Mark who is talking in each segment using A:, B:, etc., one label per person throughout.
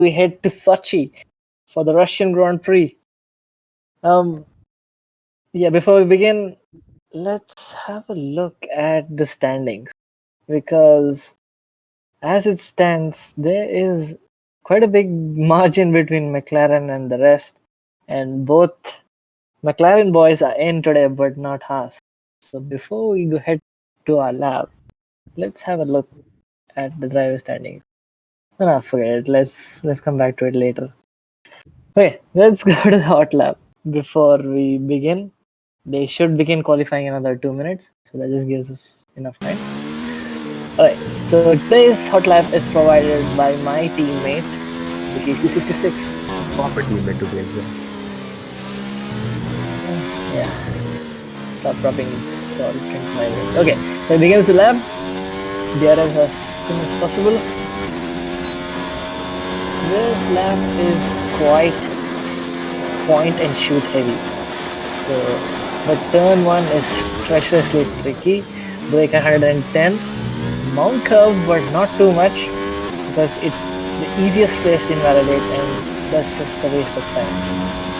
A: we head to Sochi for the Russian Grand Prix. Before we begin, let's have a look at the standings, because as it stands, there is quite a big margin between McLaren and the rest, and both McLaren boys are in today, but not Haas. So before we go head to our lab, let's have a look at the driver standings. No, forget it. Let's come back to it later. Okay, let's go to the hot lap. Before we begin, they should begin qualifying in another 2 minutes, so that just gives us enough time. Alright, so today's hot lap is provided by my teammate, the KC66.
B: Proper teammate to be exact.
A: Yeah. Stop dropping salt into my words. Okay, so it begins the lap. DRS as soon as possible. This lap is quite point and shoot heavy. But turn 1 is treacherously tricky. Brake 110. Mount curve, but not too much, because it's the easiest place to invalidate, and that's just a waste of time.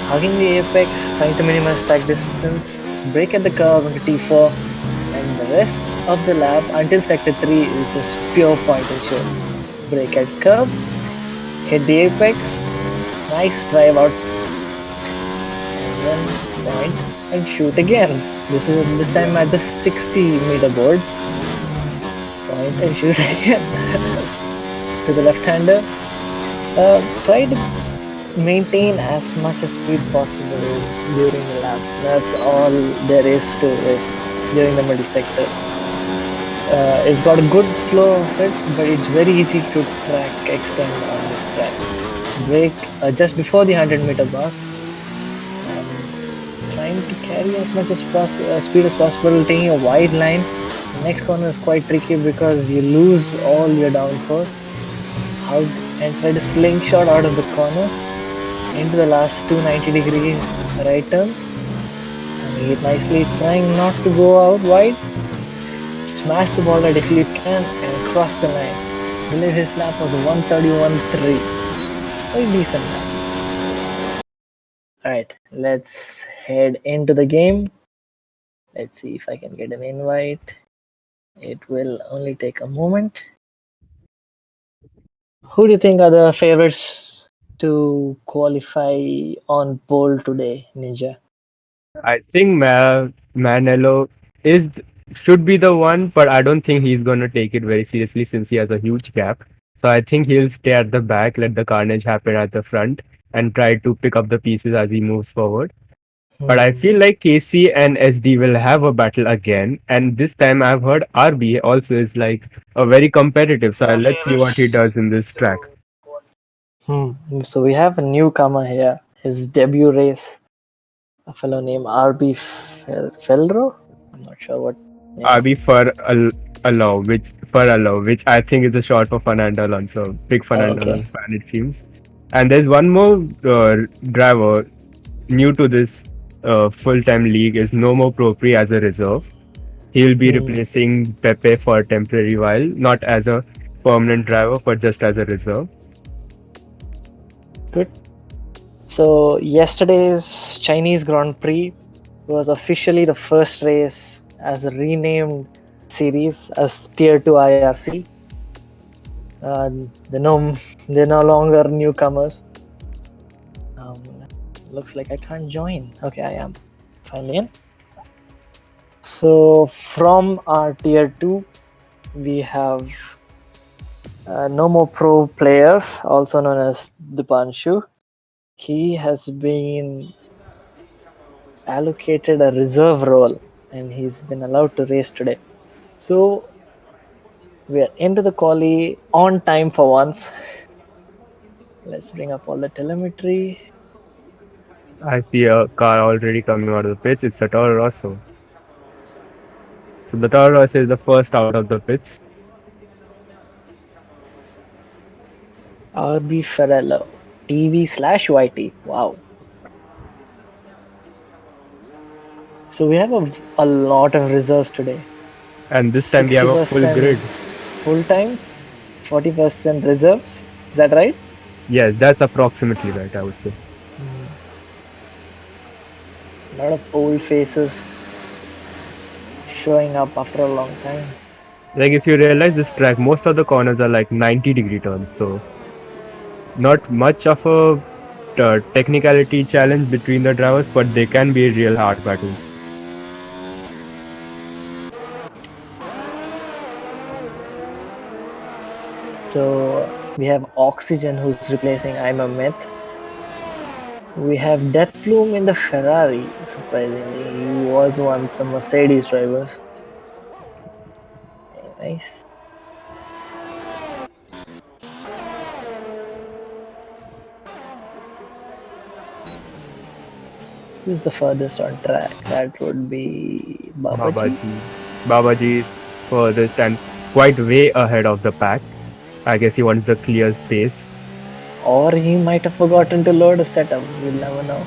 A: Hugging the apex, trying to minimize track distance, brake at the curve into T4, and the rest of the lap until sector 3 is just pure point and shoot. Brake at curve, hit the apex, nice drive out, and then point and shoot again. This time at the 60-meter board. Point and shoot again. To the left-hander. Try to maintain as much as speed possible during the lap. That's all there is to it during the middle sector. It's got a good flow of it, but it's very easy to track extend on this track. Brake just before the 100-meter mark. Trying to carry as much as speed as possible, taking a wide line. The next corner is quite tricky because you lose all your downforce. Hug and try to slingshot out of the corner into the last 290-degree right turns. And it nicely, trying not to go out wide. Smash the ball at if you can and cross the line. I believe his lap was 131.3. Very decent lap. Alright, let's head into the game. Let's see if I can get an invite. It will only take a moment. Who do you think are the favorites to qualify on pole today, Ninja?
B: I think Manello should be the one, but I don't think he's going to take it very seriously since he has a huge gap. So I think he'll stay at the back, let the carnage happen at the front, and try to pick up the pieces as he moves forward. But I feel like KC and SD will have a battle again, and this time I've heard RB also is like a very competitive. So let's see what he does in this track.
A: So we have a newcomer here. His debut race, a fellow named RB Felro. I'm not sure what.
B: RB for Allow, which I think is a short for Fernando Alonso. Big Fernando Alonso fan, it seems. And there's one more driver new to this full-time league is No More Prix as a reserve. He will be replacing Pepe for a temporary while, not as a permanent driver, but just as a reserve.
A: Good. So yesterday's Chinese Grand Prix was officially the first race as a renamed series as Tier 2 IRC. They're no longer newcomers. Looks like I can't join. Okay, I am finally in. So from our Tier 2, we have No More Pro player, also known as Dipanshu. He has been allocated a reserve role and he's been allowed to race today. So we are into the quali on time for once. Let's bring up all the telemetry.
B: I see a car already coming out of the pits. It's a Toro Rosso. So the Toro Rosso is the first out of the pits.
A: RB Ferrello, TV/YT. Wow. So we have a lot of reserves today.
B: And this time we have a full grid.
A: Full time, 40% reserves. Is that right?
B: Yes, that's approximately right, I would say.
A: A lot of old faces showing up after a long time.
B: Like if you realize this track, most of the corners are like 90-degree turns, so not much of a technicality challenge between the drivers, but they can be real hard battles.
A: So we have Oxygen who's replacing I'm a Myth. We have Death Plume in the Ferrari, surprisingly. He was once a Mercedes driver. Nice. Who's the furthest on track? That would be Babaji.
B: Babaji. Babaji is furthest and quite way ahead of the pack. I guess he wants the clear space.
A: Or he might have forgotten to load a setup. We'll never know.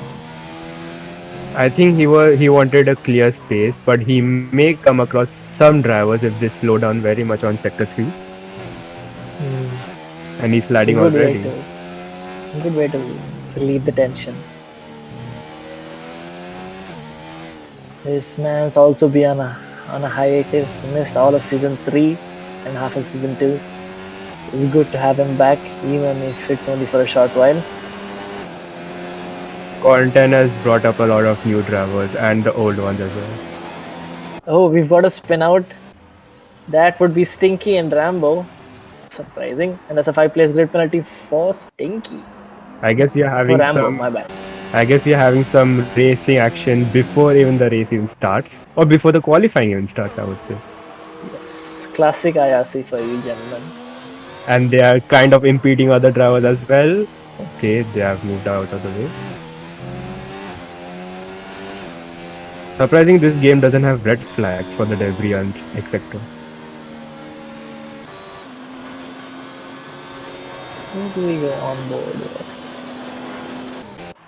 B: I think he wanted a clear space, but he may come across some drivers if they slow down very much on sector 3, and he's
A: It's a
B: sliding
A: good way
B: already.
A: to relieve the tension. This man's also be on a hiatus. Missed all of season 3 and half of season 2. It's good to have him back, even if it's only for a short while.
B: Content has brought up a lot of new drivers and the old ones as well.
A: Oh, we've got a spin out. That would be Stinky and Rambo. Surprising. And that's a 5 place grid penalty for Stinky.
B: I guess you're
A: For
B: having
A: Rambo,
B: some
A: my bad.
B: I guess you're having some racing action before even the race even starts, or before the qualifying even starts, I would say.
A: Yes. Classic IRC for you, gentlemen.
B: And they are kind of impeding other drivers as well. Okay, they have moved out of the way. Surprising, this game doesn't have red flags for the debris and etc.
A: Who do we go on board with?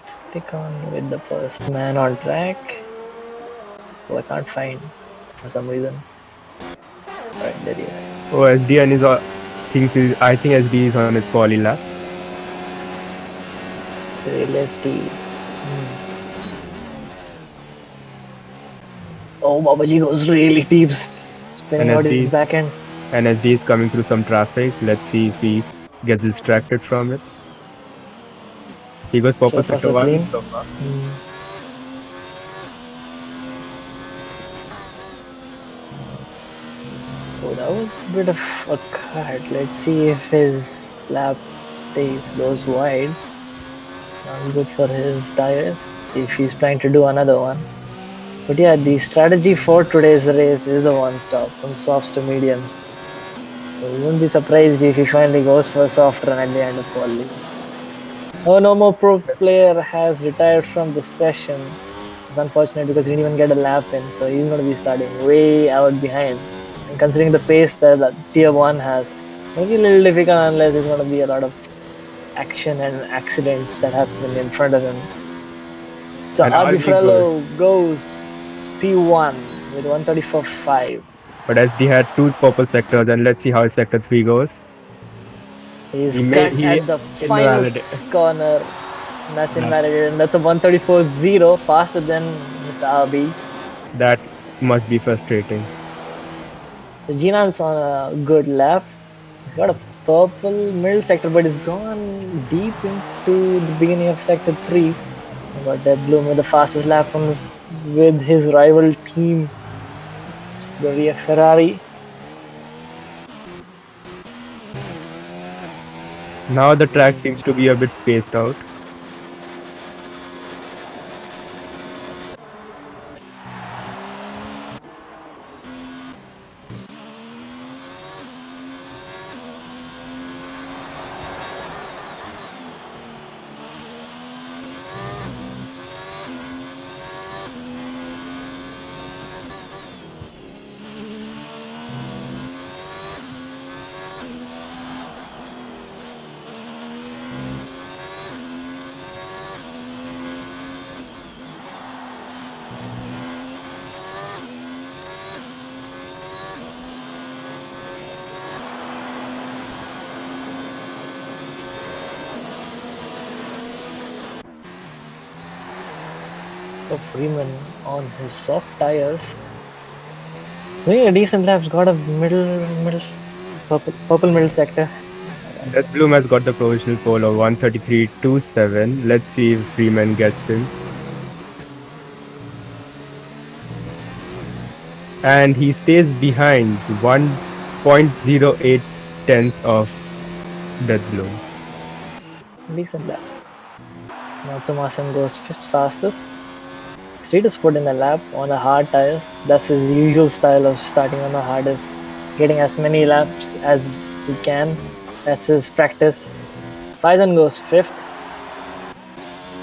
A: Stick on with the first man on track. Oh, I can't find for some reason. Alright, there he is.
B: Oh, SDN is I think SD is on his poly lap.
A: So let's see. Oh, Babaji goes really deep, spinning out his
B: NSD
A: back end.
B: NSD is coming through some traffic. Let's see if he gets distracted from it. He goes
A: So
B: purple
A: far,
B: sector
A: so
B: one
A: clean.
B: so far.
A: Oh, that was a bit of a cut. Let's see if his lap goes wide. Not good for his tires if he's planning to do another one. But yeah, the strategy for today's race is a one-stop from softs to mediums. So you won't be surprised if he finally goes for a soft run at the end of quali. Oh, no more pro player has retired from the session. It's unfortunate because he didn't even get a lap in, so he's going to be starting way out behind. And considering the pace that Tier 1 has, maybe a little difficult unless there's going to be a lot of action and accidents that happen in front of him. So
B: And all be good.
A: Albifrello goes P1 with 134.5.
B: But SD had two purple sectors, and let's see how sector 3 goes.
A: He's cut
B: He
A: at the final
B: invalid.
A: corner. That's
B: That
A: invalidated. And that's a 134.0, faster than Mr. RB.
B: that must be frustrating.
A: So Jinan's on a good lap. He's got a purple middle sector, but he's gone deep into the beginning of sector 3. Got Dead Bloom with the fastest lap times with his rival team, Scuderia Ferrari.
B: Now the track seems to be a bit spaced out.
A: Oh, Freeman on his soft tires. Doing a decent laps. Got a middle, purple middle sector.
B: Death Bloom has got the provisional pole of 133.27. Let's see if Freeman gets him. And he stays behind 1.08 tenths of Death Bloom.
A: Decent lap. Matsumasen goes fifth fastest. Street is put in the lap on the hard tires. That's his usual style of starting on the hardest, getting as many laps as he can. That's his practice. Faizan goes fifth.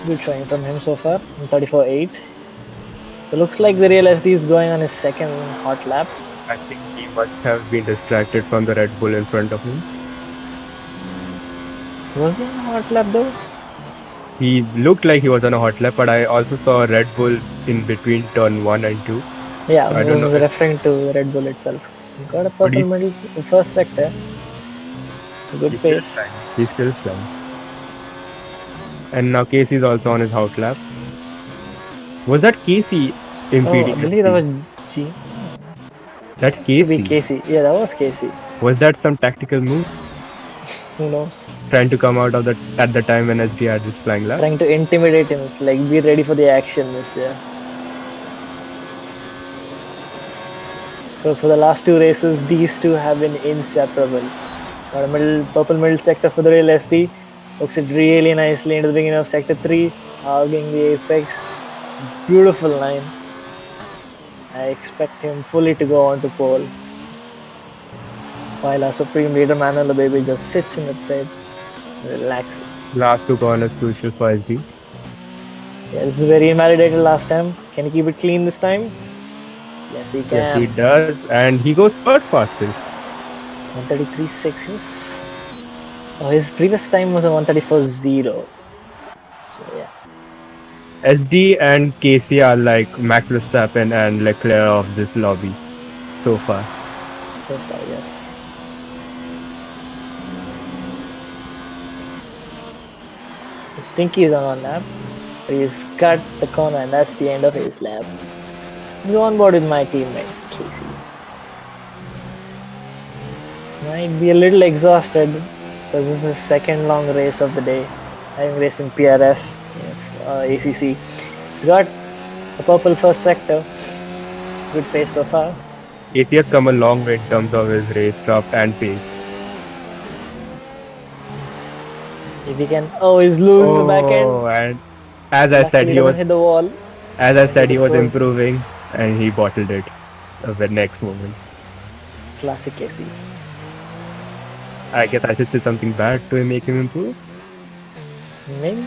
A: Good showing from him so far. 34.8. So looks like the real SD is going on his second hot lap.
B: I think he must have been distracted from the Red Bull in front of him.
A: Was he on a hot lap though?
B: He looked like he was on a hot lap, but I also saw a Red Bull in between turn 1 and 2.
A: Yeah,
B: I
A: he
B: don't
A: was
B: know.
A: referring to the Red Bull itself. He got a
B: But
A: purple medal first sector. Good
B: he's still
A: pace.
B: flying. He's still flying. And now Casey is also on his hot lap. Was that Casey
A: Oh,
B: impeding
A: I
B: his
A: believe that was
B: speed?
A: G.
B: That's
A: To be
B: Casey.
A: Casey. Yeah, that was Casey.
B: Was that some tactical move?
A: Who knows?
B: Trying to come out of the at the time when SD had this flying lap?
A: Trying to intimidate him. It's like, be ready for the action this year. Because for the last two races, these two have been inseparable. Got a purple middle sector for the real SD. Hooks it really nicely into the beginning of sector 3, hugging the apex. Beautiful line. I expect him fully to go on to pole. While our supreme leader Manuel the baby just sits in the pit, relaxes.
B: Last two corners crucial for SD.
A: Yeah, this is very invalidated last time. Can he keep it clean this time? Yes, he can.
B: Yes, he does, and he goes third fastest.
A: 133.6. Oh, his previous time was a 134.0. So yeah.
B: SD and Casey are like Max Verstappen and Leclerc of this lobby so far.
A: So far, yes. So Stinky is on one lap. He's cut the corner and that's the end of his lap. Go on board with my teammate, Casey. Might be a little exhausted because this is his second long race of the day. Having raced in PRS, ACC. He's got a purple first sector. Good pace so far.
B: AC has come a long way in terms of his racecraft and pace.
A: If he can, he's losing the back end.
B: And as I said,
A: he doesn't hit the wall.
B: As I said, he was improving, and he bottled it at the next moment.
A: Classic Casey.
B: I guess I should say something bad to make him improve.
A: Maybe.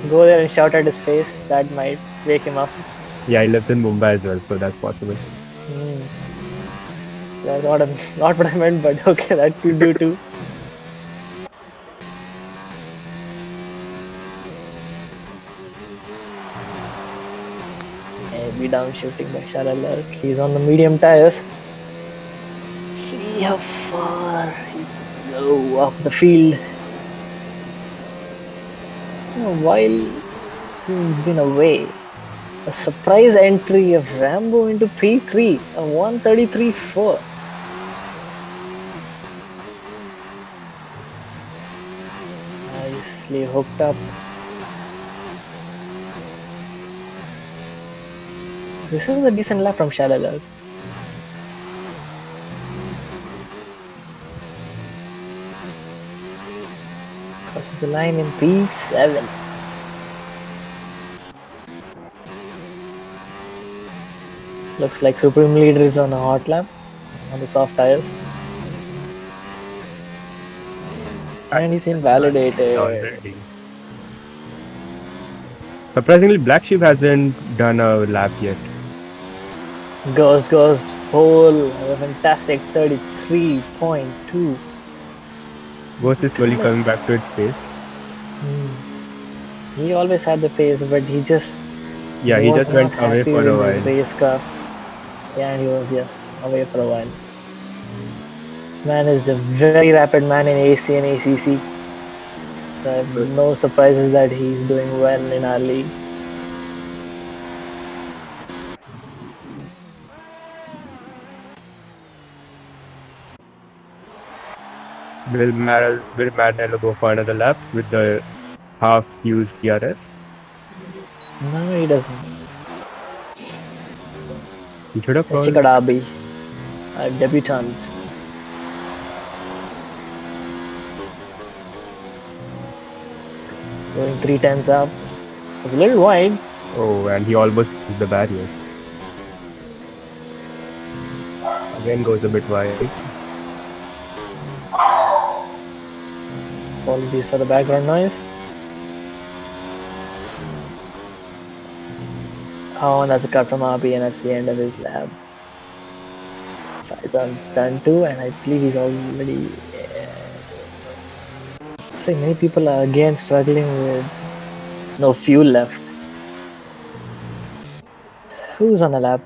A: Go there and shout at his face. That might wake him up.
B: Yeah, he lives in Mumbai as well, so that's possible.
A: That's not what I meant, but okay, that could do too. Heavy down shooting by Sharalak. He's on the medium tires. See how far he can go up the field. While he's been away, a surprise entry of Rambo into P3, a 133.4. Nicely hooked up. This is a decent lap from Shalala. Crosses the line in P7. Looks like Supreme Leader is on a hot lap on the soft tires. And he's invalidated.
B: Already. Surprisingly, Black Sheep hasn't done a lap yet.
A: Goes, pole, a fantastic 33.2.
B: Ghost is slowly coming back to its pace.
A: He always had the pace, but he just
B: he just went away for a while.
A: Racecraft. Yeah, and he was just away for a while. This man is a very rapid man in AC and ACC. So I have no surprises that he's doing well in our league.
B: Will Maranello go for another lap with the half used ERS?
A: No, he doesn't.
B: He should have
A: Let's check
B: called.
A: out Abi, our debutant. Going 3 tenths up. It was a little wide.
B: Oh, and he almost missed the barriers. Again goes a bit wide.
A: Apologies for the background noise. Oh, and that's a cut from Abi, and that's the end of his lab. Faizan's done too, and I believe he's already. Looks like many people are again struggling with no fuel left. Who's on the lap?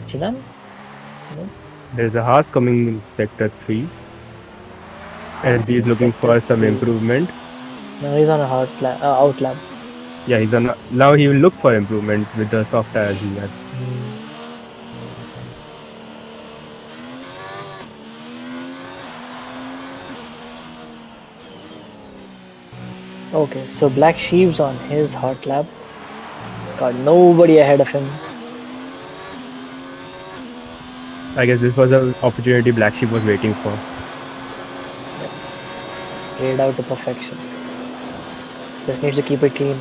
A: Chinan? No.
B: There's a Haas coming in sector 3. SD is looking
A: Sector
B: for some
A: 3.
B: improvement.
A: No, he's on a out lap.
B: Yeah, he's on. Now he will look for improvement with the soft tires he has.
A: Okay, so Black Sheep's on his hot lap. He's got nobody ahead of him.
B: I guess this was an opportunity Black Sheep was waiting for.
A: Played out to perfection. Just needs to keep it clean.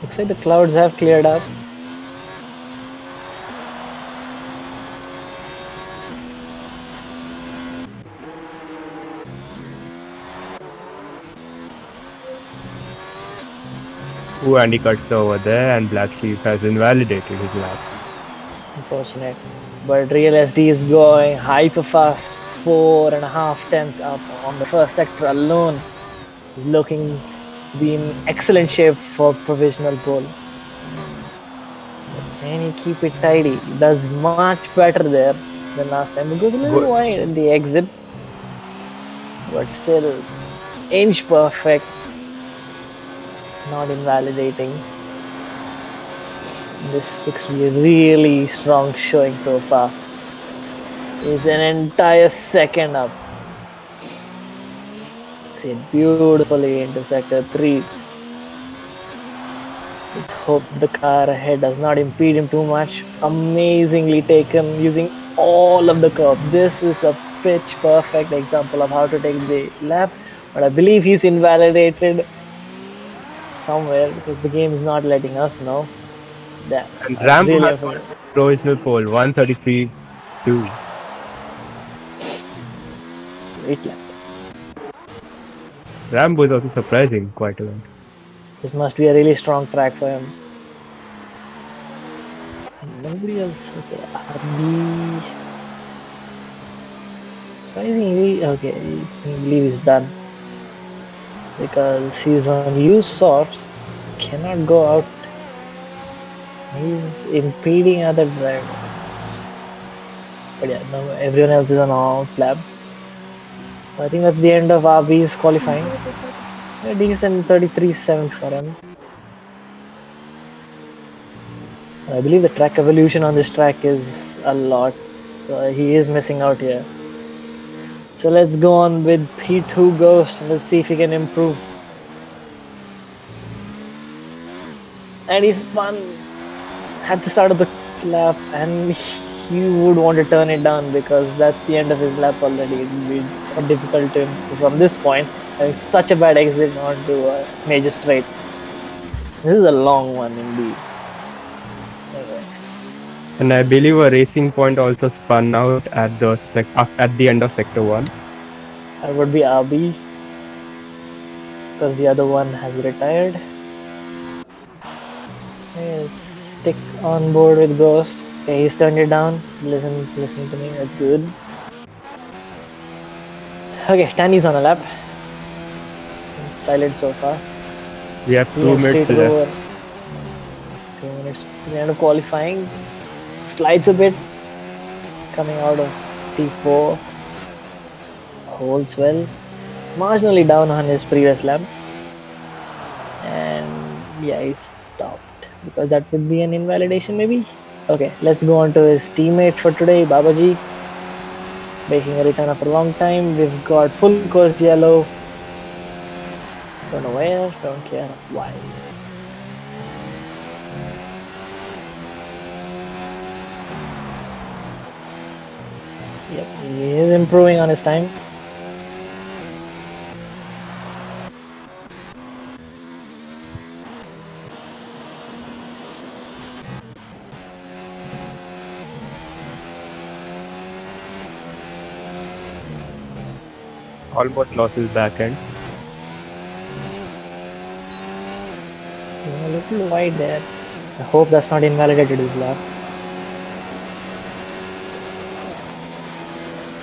A: Looks like the clouds have cleared up.
B: Ooh, and he cuts over there, and Black Sheep has invalidated his lap.
A: Unfortunate. But Real SD is going hyper fast. 4.5 tenths up on the first sector alone. He's looking to be in excellent shape for provisional pole. Can he keep it tidy? He does much better there than last time. It goes a little wide in the exit. But still, inch perfect. Not invalidating. This looks to be a really strong showing so far. Is an entire second up. See it beautifully into sector 3. Let's hope the car ahead does not impede him too much. Amazingly taken using all of the curve. This is a pitch perfect example of how to take the lap. But I believe he's invalidated somewhere because the game is not letting us know. That
B: And
A: I was
B: Rambo
A: really
B: has got provisional pole 133.2.
A: great lap.
B: Rambo is also surprising quite a lot.
A: This must be a really strong track for him. And nobody else. Okay, RB. Surprisingly, okay, I believe he's done. Because he's on used softs, cannot go out. He's impeding other drivers. But yeah, no, everyone else is on out lap. I think that's the end of RB's qualifying. A decent 33.7 for him. I believe the track evolution on this track is a lot, so he is missing out here. So let's go on with P2 Ghost. Let's see if he can improve. And he spun at the start of the lap, and he would want to turn it down because that's the end of his lap already. It would be difficult to improve from this point, having such a bad exit onto a major straight. This is a long one indeed.
B: And I believe a racing point also spun out at the end of sector 1.
A: That would be RB because the other one has retired. Let's stick on board with Ghost. Okay, he's turned it down. Listening to me. That's good. Okay, Tanny's on a lap. Silent so far.
B: We have 2 minutes left.
A: 2 minutes to the end of qualifying. Slides a bit. Coming out of T4. Holds well. Marginally down on his previous lap. And yeah, he stopped. Because that would be an invalidation maybe. Okay, let's go on to his teammate for today, Babaji, making a return after a long time. We've got full coast yellow. Don't know where, don't care why. Yep, he is improving on his time.
B: Almost lost his back end.
A: A little wide there. I hope that's not invalidated his lap.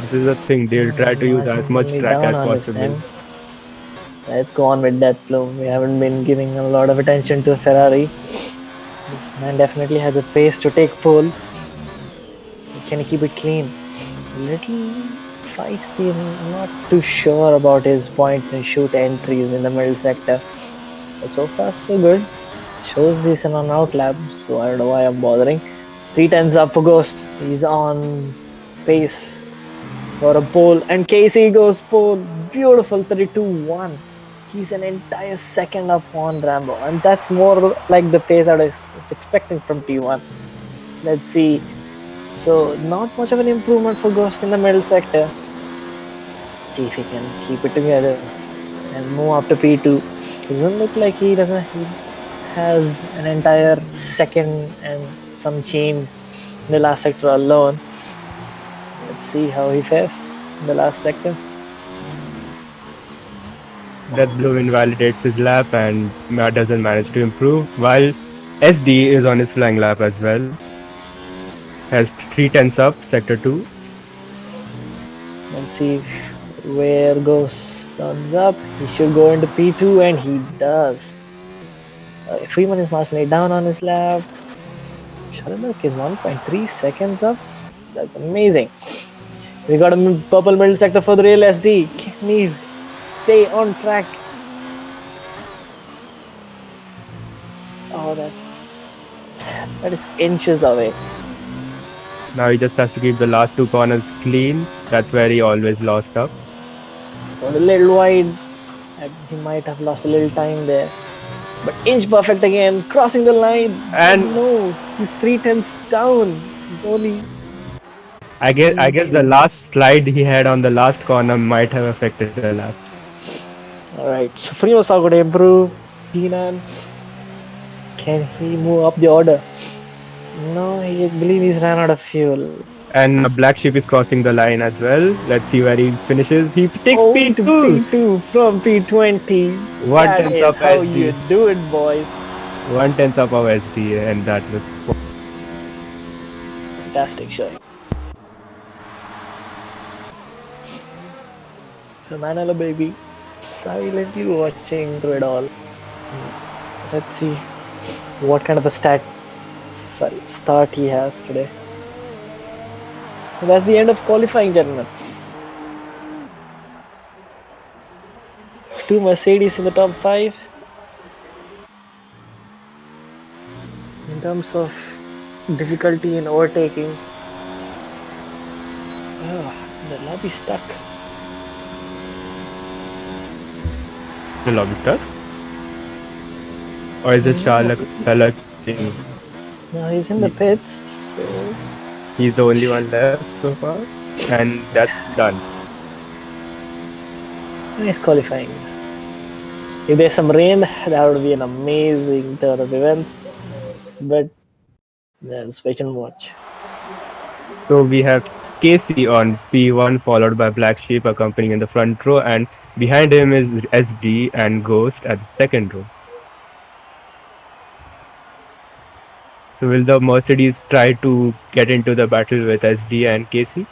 B: This is the thing, they'll try
A: He's
B: to use as much
A: marginally
B: track
A: down
B: as
A: on his
B: possible.
A: time. Let's go on with Death Plume. We haven't been giving a lot of attention to Ferrari. This man definitely has a pace to take pole. Can he keep it clean? Little feisty. I'm not too sure about his point and shoot entries in the middle sector. But so far, so good. Shows he's in an out lap, so I don't know why I'm bothering. 3 tenths up for Ghost. He's on pace for a pole, and Casey goes pole. Beautiful 32-1. He's an entire second up on Rambo, and that's more like the pace I was expecting from T1. Let's see. So, not much of an improvement for Ghost in the middle sector. Let's see if he can keep it together and move up to P2. Doesn't look like he has an entire second and some change in the last sector alone. Let's see how he fares in the last sector.
B: Death Bloom invalidates his lap and Matt doesn't manage to improve, while SD is on his flying lap as well. Has 3 tenths up, sector 2.
A: Let's see where goes thumbs up. He should go into P2, and he does. Freeman is marginally down on his lap. Sharmak is 1.3 seconds up. That's amazing. We got a purple middle sector for the real SD. Can he stay on track? Oh, that is inches away.
B: Now he just has to keep the last 2 corners clean. That's where he always lost up.
A: Was a little wide. He might have lost a little time there. But inch perfect again, crossing the line.
B: And
A: no, he's 3 tenths down. He's only.
B: I guess the last slide he had on the last corner might have affected the lap.
A: Alright, so Freeman saw going to improve. Keenan, can he move up the order? No, I believe he's ran out of fuel.
B: And Black Sheep is crossing the line as well. Let's see where he finishes. He takes
A: Oh,
B: P2.
A: to P2 from P20.
B: One
A: That
B: tenth
A: is
B: up
A: how
B: SD.
A: you do it, boys.
B: 1 tenth up of SD, and that was
A: Fantastic showing. So Manala baby, silently watching through it all. Let's see what kind of a start he has today. So that's the end of qualifying, gentlemen. 2 Mercedes in the top 5. In terms of difficulty in overtaking, the lobby stuck.
B: the lobby stuck. Or is it Charlotte thing?
A: No, he's in the pits. So
B: He's the only one left so far. And that's done.
A: nice qualifying. If there's some rain, that would be an amazing turn of events. But let's wait and watch.
B: So we have Casey on P1 followed by Black Sheep accompanying in the front row, and behind him is SD and Ghost at the second row. So will the Mercedes try to get into the battle with SD and Casey?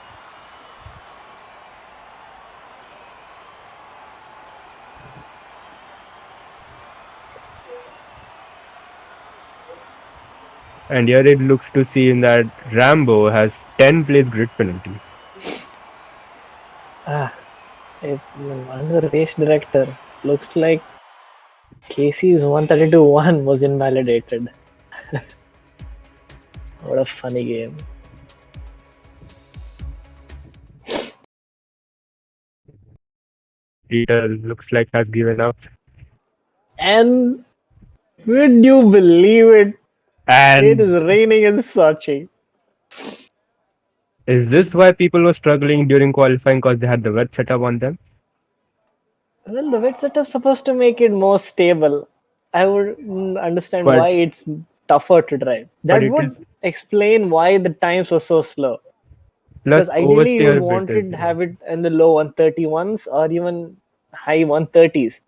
B: And here it looks to seem that Rambo has 10 place grid penalty.
A: Under race director, looks like Casey's 132-1 was invalidated. What a funny game.
B: Peter looks like has given up.
A: And would you believe it? It is
B: And
A: raining in Sochi.
B: is this why people were struggling during qualifying because they had the wet setup on them?
A: Well, the wet setup's supposed to make it more stable. I would understand
B: But
A: why it's tougher to drive.
B: but
A: That
B: it
A: would
B: is
A: explain why the times were so slow. Because
B: plus
A: ideally, you would
B: oversteer bit
A: want
B: as
A: to
B: well.
A: have it in the low 131s or even high 130s.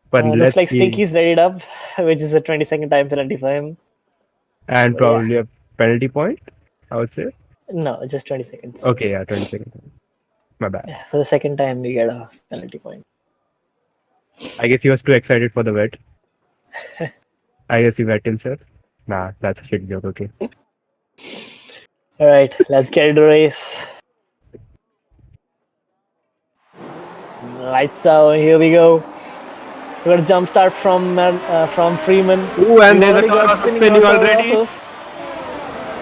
B: But
A: Looks
B: let's
A: like
B: see.
A: Stinky's readied up, which is a 20-second time penalty for him.
B: And
A: But yeah,
B: probably a penalty point, I would say.
A: no, just 20 seconds.
B: Okay, yeah, 20 seconds. My bad.
A: Yeah, for the second time, we get a penalty point.
B: I guess he was too excited for the wet. I guess he wet himself. Nah, that's a shit joke, okay.
A: All right, let's get into the race. Lights out. Here we go. We got a jump start from Freeman.
B: Ooh, and
A: We've
B: there's a
A: already
B: car
A: got
B: also
A: spinning
B: spinning
A: Toro
B: already.
A: Rossos.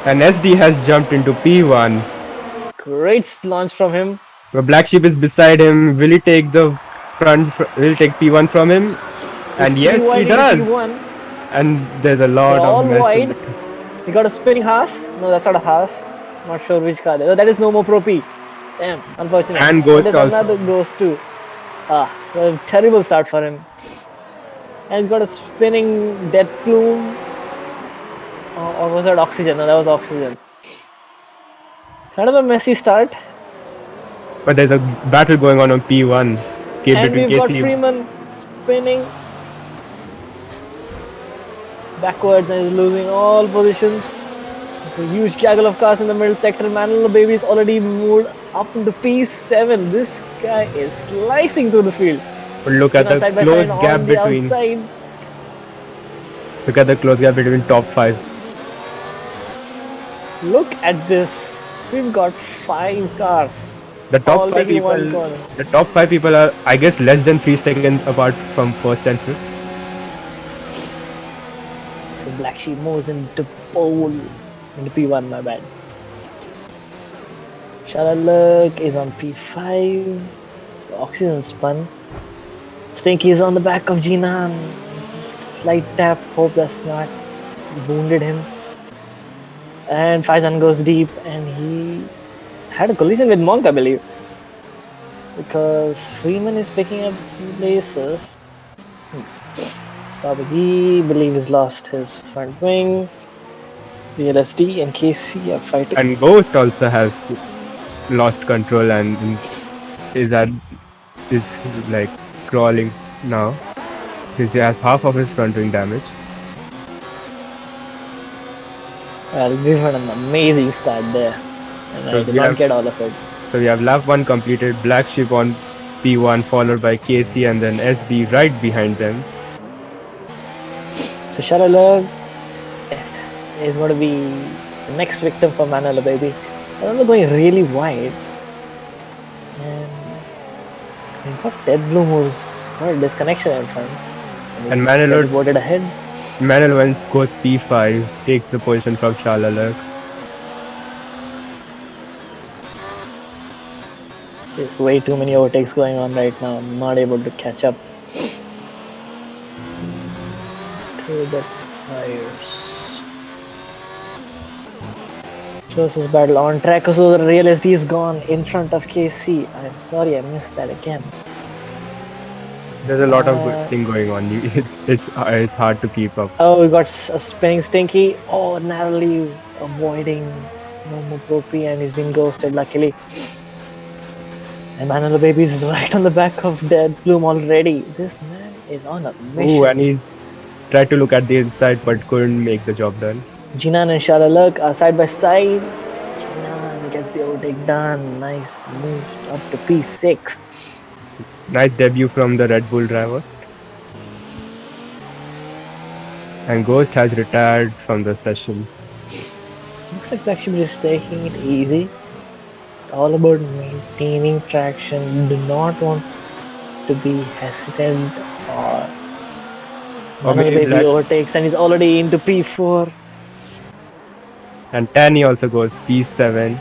B: And SD has jumped into P1.
A: Great launch from him.
B: The black sheep is beside him. Will he take the will he take P1 from him?
A: He's
B: And
A: 3
B: yes, he
A: wide into
B: does.
A: P1.
B: And there's a
A: They're
B: lot of
A: all
B: mess in
A: wide.
B: the
A: We got a spinning Haas. No, that's not a Haas. Not sure which car. That is no more Pro P. Damn, unfortunate.
B: and
A: But
B: Ghost
A: there's
B: also.
A: another Ghost too. A terrible start for him. And he's got a spinning dead plume. Or was that Oxygen? No, that was Oxygen. Kind of a messy start.
B: But there's a battle going on P1.
A: And
B: Between
A: we've got
B: KC.
A: Freeman spinning backwards and is losing all positions. It's a huge gaggle of cars in the middle sector. Manuel Baby is already moved up into P7. This guy is slicing through the field.
B: But look at the
A: Side by
B: close
A: side
B: gap
A: on the
B: between.
A: outside.
B: Look at the close gap between top 5.
A: Look at this. We've got 5 cars.
B: The top
A: All
B: 5
A: taking
B: people.
A: one corner.
B: The top 5 people are, I guess, less than 3 seconds apart from first and fifth.
A: The black sheep moves into pole. Into P1, my bad. Shalaluk is on P5. So Oxygen spun. Stinky is on the back of Jinan. Slight tap. Hope that's not wounded him. And Faizan goes deep and he had a collision with Monk, I believe. Because Freeman is picking up places. Babaji, believe, has lost his front wing. The LSD and KC are fighting.
B: And Ghost also has lost control and is like crawling now. He has half of his front wing damage.
A: Well, we've had an amazing start there. And I did not get all of it.
B: So we have lap 1 completed, Black Sheep on P1 followed by KC and then SB right behind them.
A: So Shalalug is going to be the next victim for Manala, baby. Manala going really wide. And we've got Dead Bloom who's got a disconnection in front.
B: And Manalo
A: boarded ahead.
B: Manalo goes P5, takes the position from Shalaluk.
A: There's way too many overtakes going on right now. I'm not able to catch up to the tires. Closest battle on track. So the real SD is gone in front of KC. I'm sorry, I missed that again.
B: There's a lot of good thing going on. It's hard to keep up.
A: Oh, we got a spinning Stinky. Oh, narrowly avoiding Momo Propi, and he's been ghosted luckily. And Manolo Baby is right on the back of Dead Bloom already. This man is on a mission.
B: Ooh, and he's tried to look at the inside but couldn't make the job done.
A: Jinan and Shalaluk are side by side. Jinan gets the overtake done. Nice move up to P6.
B: Nice debut from the Red Bull driver. And Ghost has retired from the session.
A: Looks like Black Sheep is taking it easy. It's all about maintaining traction. Do not want to be hesitant or
B: Or
A: Manolo
B: maybe
A: Baby
B: Black.
A: overtakes and he's already into P4.
B: And Tanny also goes P7.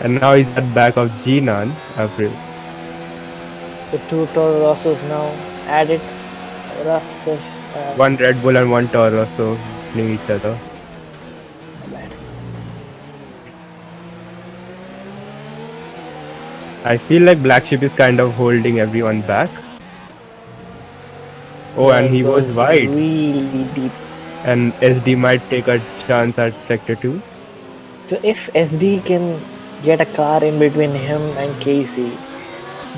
B: And now he's at back of Jinan. April.
A: The two Toro Rossos now added. Rossos,
B: One Red Bull and one Toro so battling each other.
A: my bad.
B: I feel like Black Sheep is kind of holding everyone back. Oh,
A: Yeah,
B: and
A: it
B: he
A: goes
B: was wide.
A: really deep.
B: And SD might take a chance at sector 2.
A: So if SD can get a car in between him and Casey,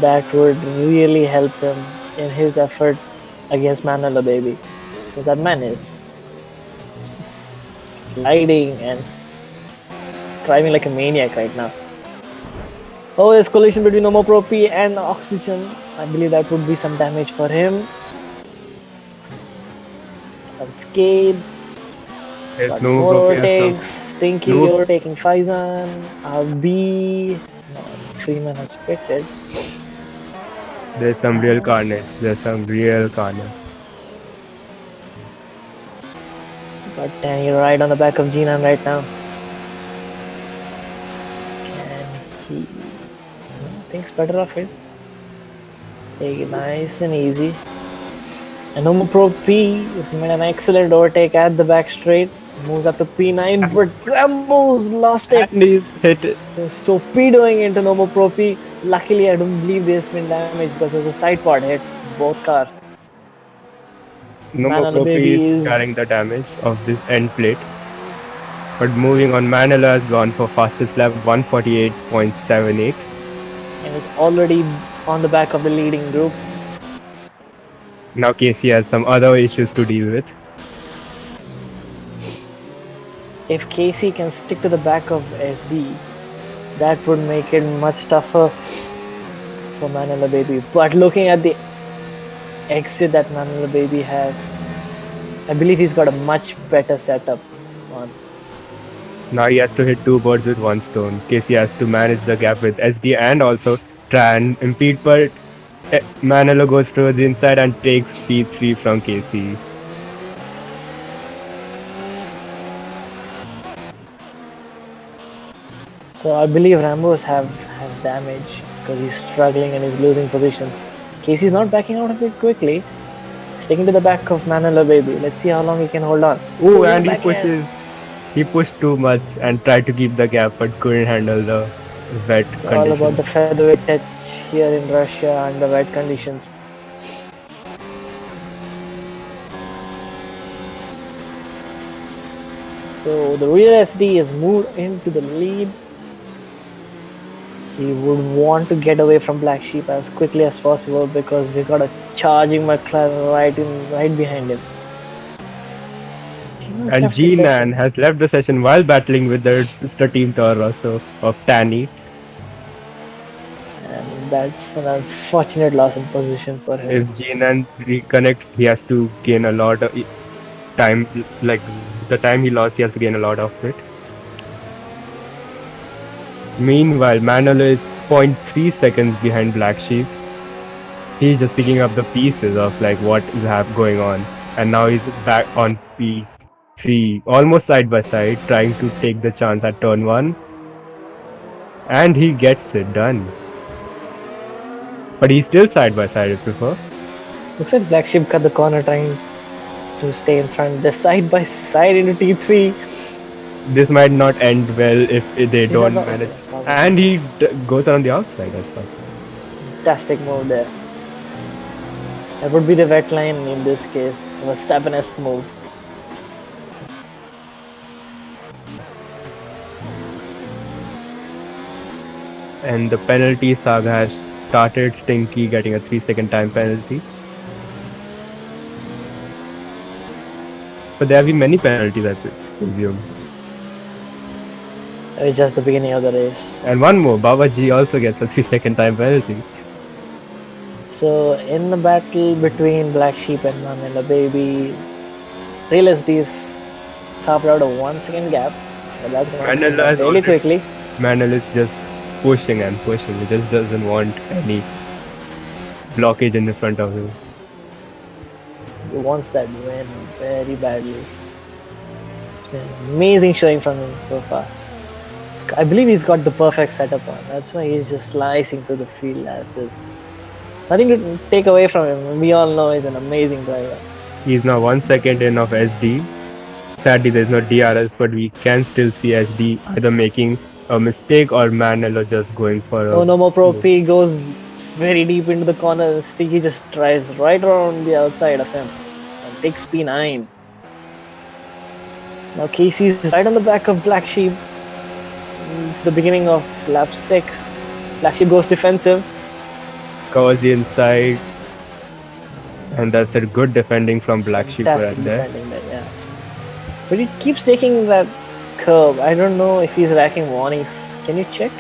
A: that would really help him in his effort against Manolo Baby. Because that man is sliding and driving like a maniac right now. Oh, there's collision between Nomopropy and Oxygen. I believe that would be some damage for him. Unscathed.
B: There's
A: Got
B: no
A: more
B: Propia
A: overtakes.
B: stuff.
A: Stinky
B: No,
A: overtaking Faizan. RB. No, Freeman has pitted.
B: there's some real carnage. There's some real carnage.
A: But Danny right on the back of Jinan right now. Can he? Thinks better of it. Take it nice and easy. And Homo Pro P has made an excellent overtake at the back straight. Moves up to P9, but Rambo's lost it.
B: And he's hit.
A: There's torpedoing into Nomo Pro P. Luckily, I don't believe there's been damage because there's a side pod hit both cars.
B: No more
A: Manolo
B: Propia
A: Baby
B: is
A: is
B: carrying the damage of this end plate. But moving on, Manila has gone for fastest lap 148.78.
A: and is already on the back of the leading group.
B: Now Casey has some other issues to deal with.
A: If Casey can stick to the back of SD, that would make it much tougher for Manila Baby. But looking at the exit that Manila Baby has, I believe he's got a much better setup on.
B: Now he has to hit two birds with one stone. Casey has to manage the gap with SD and also try and impede, but Manolo goes towards the inside and takes P3 from Casey.
A: So I believe Rambos has damage because he's struggling and he's losing position. Casey's not backing out of it quickly. Sticking to the back of Manila Baby. Let's see how long he can hold on.
B: Oh, and he pushed too much and tried to keep the gap but couldn't handle the wet
A: It's all
B: conditions.
A: about the featherweight touch here in Russia under right conditions. So the real SD is moved into the lead. He would want to get away from Black Sheep as quickly as possible because we got a charging McLaren right behind him.
B: And G-Nan has left the session while battling with their sister team Toro of Tanny.
A: And that's an unfortunate loss in position for him.
B: If G-Nan reconnects, he has to gain a lot of time. Like the time he lost, he has to gain a lot of it. Meanwhile, Manolo is 0.3 seconds behind Black Sheep. He's just picking up the pieces of like what is going on, and now he's back on P3, almost side by side, trying to take the chance at turn 1, and he gets it done. But he's still side by side, I prefer.
A: Looks like Black Sheep cut the corner trying to stay in front. They're side by side into T3.
B: This might not end well if they don't manage. And he goes around the outside, I saw.
A: Fantastic move there. That would be the wet line in this case. A Verstappen-esque move.
B: And the penalty saga has started. Stinky getting a 3-second time penalty. But there have been many penalties, I presume.
A: It's just the beginning of the race.
B: And one more, Babaji also gets a 3-second time penalty.
A: So in the battle between Black Sheep and Manila Baby, Real SD's carved out a 1-second gap. But that's going to come really quickly.
B: Manila is just pushing and pushing. He just doesn't want any blockage in the front of him.
A: He wants that win very badly. It's been an amazing showing from him so far. I believe he's got the perfect setup on. That's why he's just slicing to the field as is. Nothing to take away from him. We all know he's an amazing driver.
B: He's now 1 second in of SD. Sadly, there's no DRS, but we can still see SD either making a mistake or Manello just going for
A: Oh,
B: a
A: no more Pro
B: move.
A: P goes very deep into the corner. Sticky just drives right around the outside of him and takes P9. Now Casey's right on the back of Black Sheep to the beginning of lap 6. Black Sheep goes defensive.
B: Covers the inside, and that's a good defending from Black Sheep
A: Fantastic
B: right there.
A: defending there, yeah. But he keeps taking that curve. I don't know if he's racking warnings. Can you check?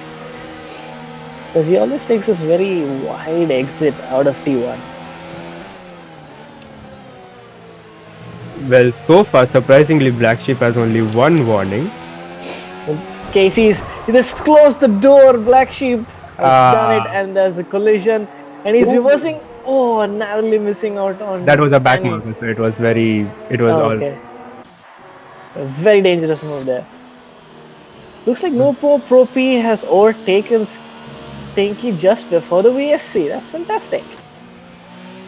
A: Because he always takes this very wide exit out of T1.
B: Well, so far, surprisingly, Black Sheep has only one warning.
A: Casey's he just closed the door. Black Sheep has done it, and there's a collision, and he's reversing. Oh, narrowly missing out on.
B: That was a back
A: Danny.
B: marker, so it was very. It was all.
A: Okay. A very dangerous move there. Looks like No Pro P has overtaken Stinky just before the VSC. That's fantastic.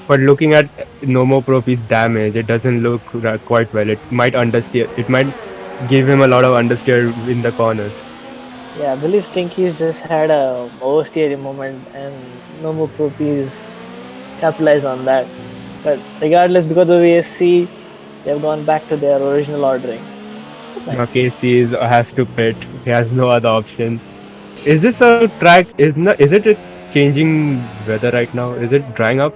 B: But looking at Nomo Profi's damage, it doesn't look quite well. It might understeer. It might give him a lot of understeer in the corners.
A: Yeah, I believe Stinky's just had a oversteering moment, and No Pro P's capitalized on that. But regardless, because of VSC, they've gone back to their original ordering.
B: Now Casey has to pit. He has no other option. Is this a track? Is it a changing weather right now? Is it drying up?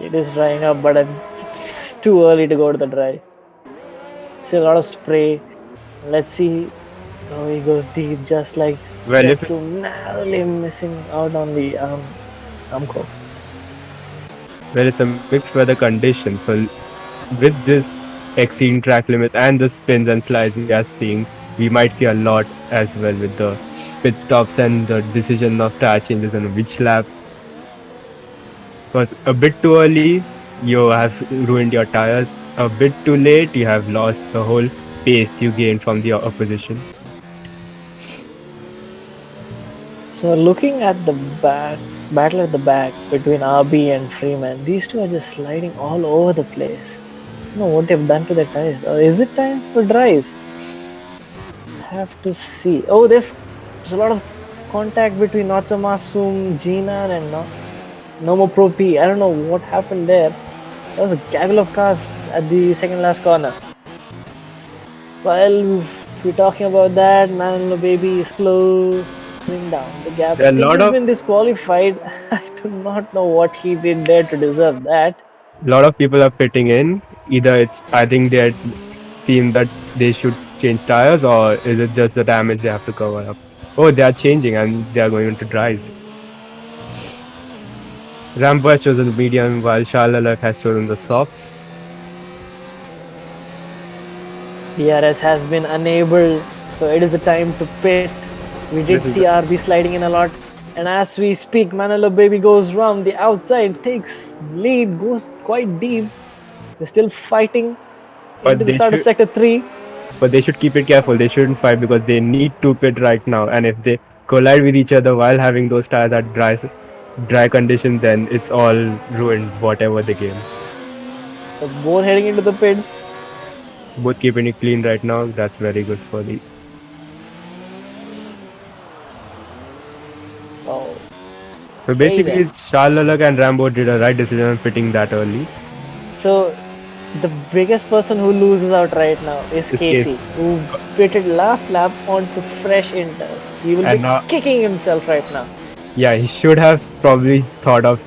A: It is drying up, but it's too early to go to the dry. Still a lot of spray. Let's see. Oh, he goes deep, just like
B: Well, if
A: narrowly missing out on the Amco.
B: well, it's a mixed weather condition. So with this exceeding track limits and the spins and slides we are seeing, we might see a lot as well with the pit stops and the decision of tire changes on which lap. Because a bit too early, you have ruined your tires. A bit too late, you have lost the whole pace you gained from the opposition.
A: So looking at the battle at the back between RB and Freeman, these two are just sliding all over the place. I don't know what they've done to their tires. Or is it time for drives? Have to see. Oh, there's a lot of contact between Nacho Masum, Gina, and Nomo Pro P. I don't know what happened there. There was a gaggle of cars at the second last corner. While we're talking about that, Man Baby is closing down the gap.
B: There are a
A: Sting
B: lot
A: has
B: of-
A: been disqualified. I do not know what he did there to deserve that.
B: A lot of people are pitting in. Either I think they seem that they should change tires, or is it just the damage they have to cover up? Oh, they are changing and they are going into dries. Rambo has chosen the medium while Shalala has chosen the softs.
A: DRS has been enabled, so it is the time to pit. We did see RB sliding in a lot, and as we speak, Manolo Baby goes round the outside, takes lead, goes quite deep. They're still fighting
B: But
A: into the
B: they
A: start of
B: should-
A: sector 3.
B: But they should keep it careful. They shouldn't fight because they need to pit right now. And if they collide with each other while having those tires at dry conditions, then it's all ruined, whatever the game.
A: So both heading into the pits.
B: Both keeping it clean right now. That's very good for the.
A: Oh,
B: So basically,
A: then.
B: Shalala and Rambo did a right decision on pitting that early.
A: so the biggest person who loses out right now is
B: Is
A: Casey, who pitted last lap onto fresh inters. He will
B: And
A: be
B: now-
A: kicking himself right now.
B: Yeah, he should have probably thought of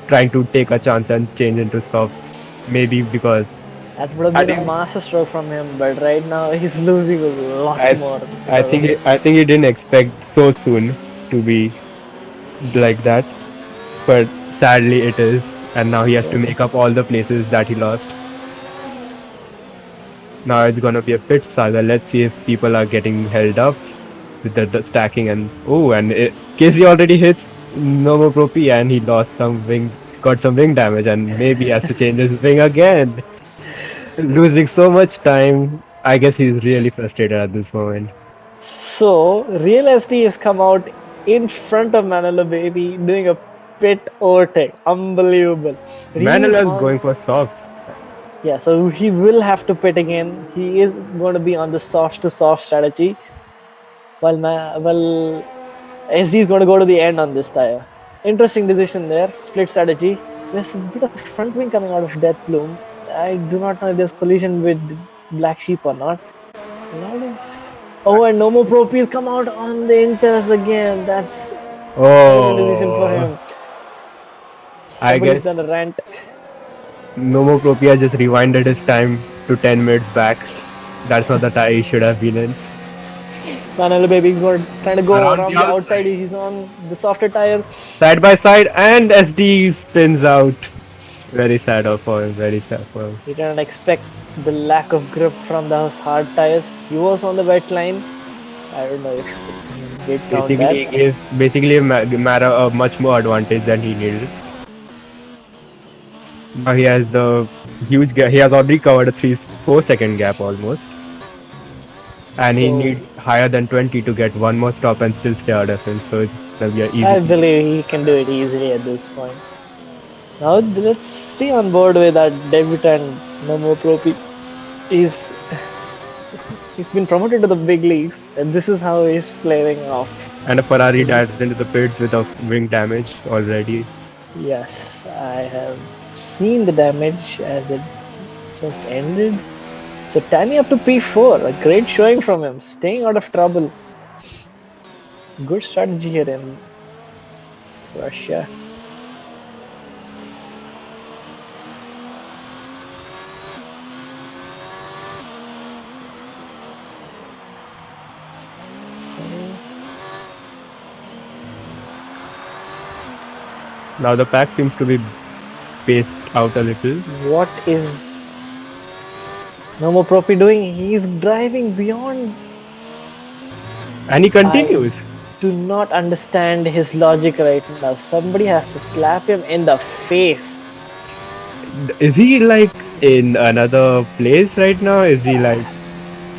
B: trying to take a chance and change into softs. Maybe because
A: That would have
B: I
A: been a
B: think-
A: master stroke from him, but right now he's losing a lot more.
B: I think he didn't expect so soon to be like that, but sadly it is, and now he has to make up all the places that he lost. Now it's gonna be a pit saga. Let's see if people are getting held up with the stacking and Casey already hits Nomo Pro P and he lost some wing, got some wing damage, and maybe has to change his wing again. Losing so much time. I guess he's really frustrated at this moment.
A: So, Real SD has come out in front of Manolo Baby doing a pit overtake. Unbelievable. He's
B: Manila is
A: on.
B: going for softs.
A: Yeah, so he will have to pit again. He is going to be on the soft to soft strategy. While SD is going to go to the end on this tire. Interesting decision there. Split strategy. There's a bit of front wing coming out of Death Bloom. I do not know if there's collision with Black Sheep or not. A lot of. Oh, and Nomo Pro P's come out on the Inters again. That's collision decision for
B: Oh,
A: him.
B: I
A: Somebody's done
B: guess
A: a rant.
B: Nomopropia just rewinded his time to 10 minutes back. That's not the time he should have been in.
A: Manolo Baby trying to go
B: Around the
A: around the outside.
B: outside.
A: He's on the softer tire.
B: Side by side, and SD spins out. Very sad for him, very sad for him.
A: You cannot expect the lack of grip from those hard tires. He was on the wet line. I don't know if he did count that.
B: Basically, he gave basically Mara a much more advantage than he needed. Now he has the huge gap. He has already covered a 4 second gap almost. And he
A: So
B: needs higher than 20 to get one more stop and still stay out of him. So it's gonna be an
A: I
B: easy.
A: believe he can do it easily at this point. Now let's stay on board with our debutant Nomo Propi. He's he's been promoted to the big leagues, and this is how he's flaring off.
B: And a Ferrari dashed into the pits with a wing damage already.
A: Yes, I have seen the damage as it just ended. So Tani up to P4, a great showing from him, staying out of trouble. Good strategy here in Russia.
B: Now the pack seems to be paced out a little.
A: What is Nomo Propi doing? He's driving beyond.
B: And he continues.
A: Do not understand his logic right now. Somebody has to slap him in the face.
B: Is he like in another place right now? Is he like.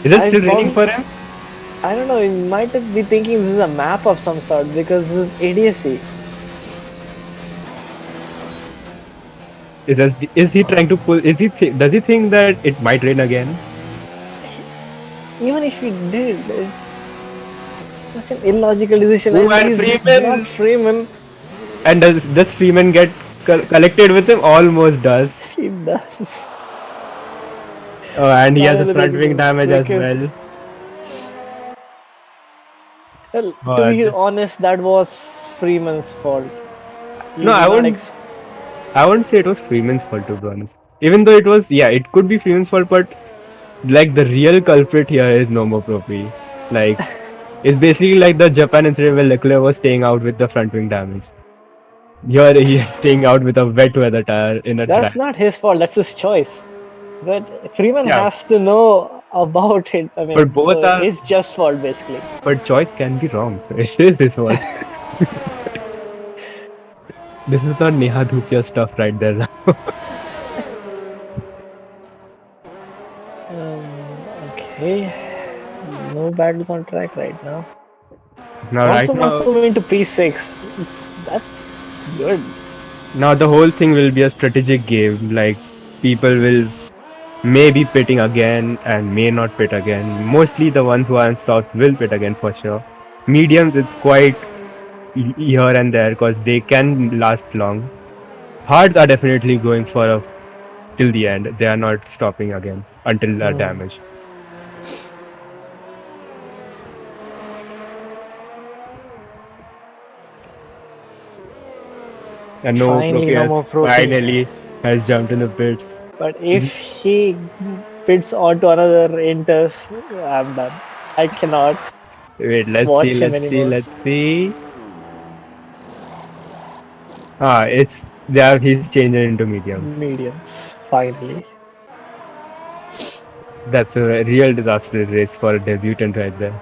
B: Is it still raining for him?
A: I don't know, he might be thinking this is a map of some sort because this is idiocy.
B: Is he trying to pull? Does he think that it might rain again?
A: Even if he did, it's such an illogical decision.
B: Ooh,
A: And
B: and
A: he's
B: Freeman.
A: not Freeman.
B: And does Freeman get collected with him? Almost does.
A: He does.
B: Oh, and he has a
A: Finally,
B: front
A: the
B: wing damage as
A: quickest.
B: well.
A: Well,
B: Oh,
A: to be
B: and-
A: honest, that was Freeman's fault. You
B: No,
A: did
B: I
A: not
B: wouldn't. I wouldn't say it was Freeman's fault, to be honest. Even though it was, yeah, it could be Freeman's fault, but like the real culprit here is Nomopropi. Like, it's basically like the Japan incident where Leclerc was staying out with the front wing damage. Here he is staying out with a wet weather tire in a
A: That's
B: track.
A: not his fault. That's his choice. But Freeman
B: Yeah.
A: has to know about it. I mean,
B: But both
A: so
B: are-
A: it's just fault basically.
B: But choice can be wrong, so it is his fault. This is not Neha Dhupia stuff right there now.
A: Okay. No battles on track right now.
B: Now, right
A: Also wants to
B: now,
A: move into P6. That's good.
B: now the whole thing will be a strategic game. Like, people will may be pitting again and may not pit again. Mostly the ones who are in soft will pit again for sure. Mediums, it's quite here and there because they can last long. Hards are definitely going for a till the end. They are not stopping again until damage. And finally has jumped in the pits.
A: But if he pits onto another Inters, I'm done. I cannot
B: Wait,
A: watch
B: let's
A: him anymore.
B: see. Ah, it's there. He's changing into mediums.
A: Mediums, finally.
B: That's a real disaster race for a debutant right there.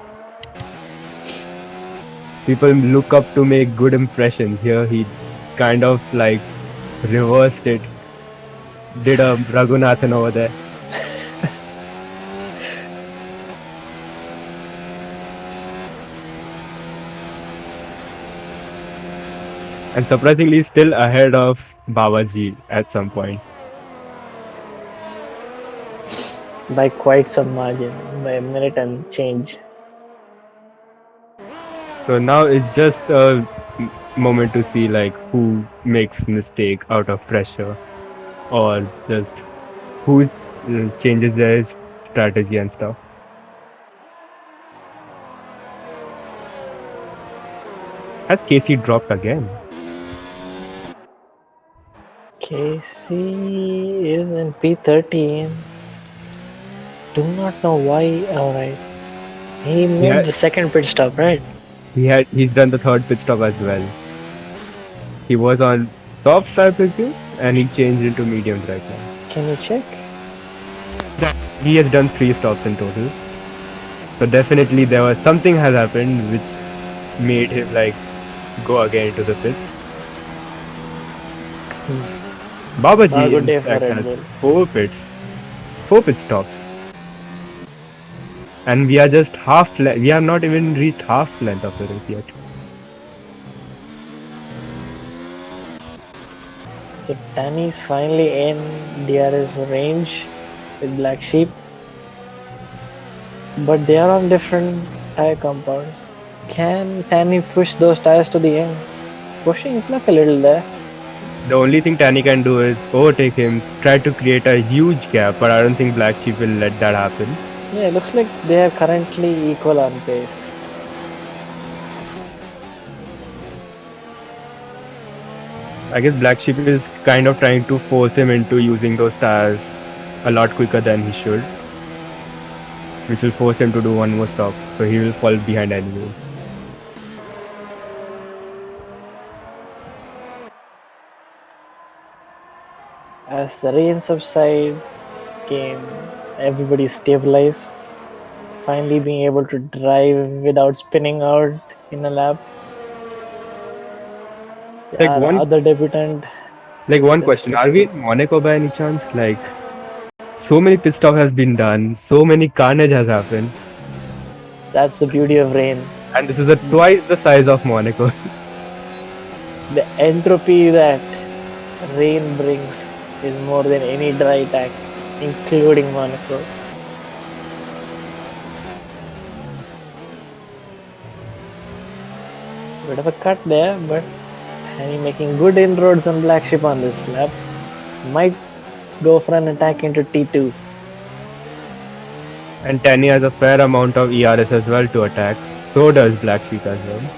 B: People look up to make good impressions. Here he kind of like reversed it. Did a Raghunathan over there. and surprisingly still ahead of Babaji at some point.
A: by quite some margin, by a minute and change.
B: So now it's just a moment to see like who makes mistake out of pressure or just who changes their strategy and stuff. Has Casey dropped again?
A: Casey is in P13. Do not know why. Alright. He
B: Yeah,
A: made the second pit stop, right?
B: he's done the third pit stop as well. He was on softs, I presume, and he changed into mediums right now.
A: Can you check?
B: He has done three stops in total. So definitely there was something has happened which made him like go again into the pits.
A: Not a
B: Babaji
A: good
B: in
A: day for
B: fact
A: Red
B: has
A: Bull.
B: four pit stops, and we are just we have not even reached half length of the race yet.
A: So Danny's finally in DRS range with Black Sheep. But they are on different tire compounds. Can Danny push those tires to the end? Pushing his luck a little there.
B: The only thing Tani can do is overtake him, try to create a huge gap, but I don't think Black Sheep will let that happen.
A: Yeah, it looks like they are currently equal on pace.
B: I guess Black Sheep is kind of trying to force him into using those tires a lot quicker than he should, which will force him to do one more stop, so he will fall behind anyway.
A: As the rain subside, game everybody stabilized. Finally being able to drive without spinning out in a lap.
B: Like
A: Our
B: one,
A: other debutant
B: like
A: is
B: one
A: just
B: question: Are we in Monaco by any chance? Like, so many pit stop has been done, so many carnage has happened,
A: that's the beauty of rain.
B: and this is a twice the size of Monaco.
A: The entropy that rain brings is more than any dry track, including Monaco. It's a bit of a cut there, but Danny making good inroads on Black Sheep on this lap. Might go for an attack into T2.
B: And Tani has a fair amount of ERS as well to attack. So does Black Sheep as well.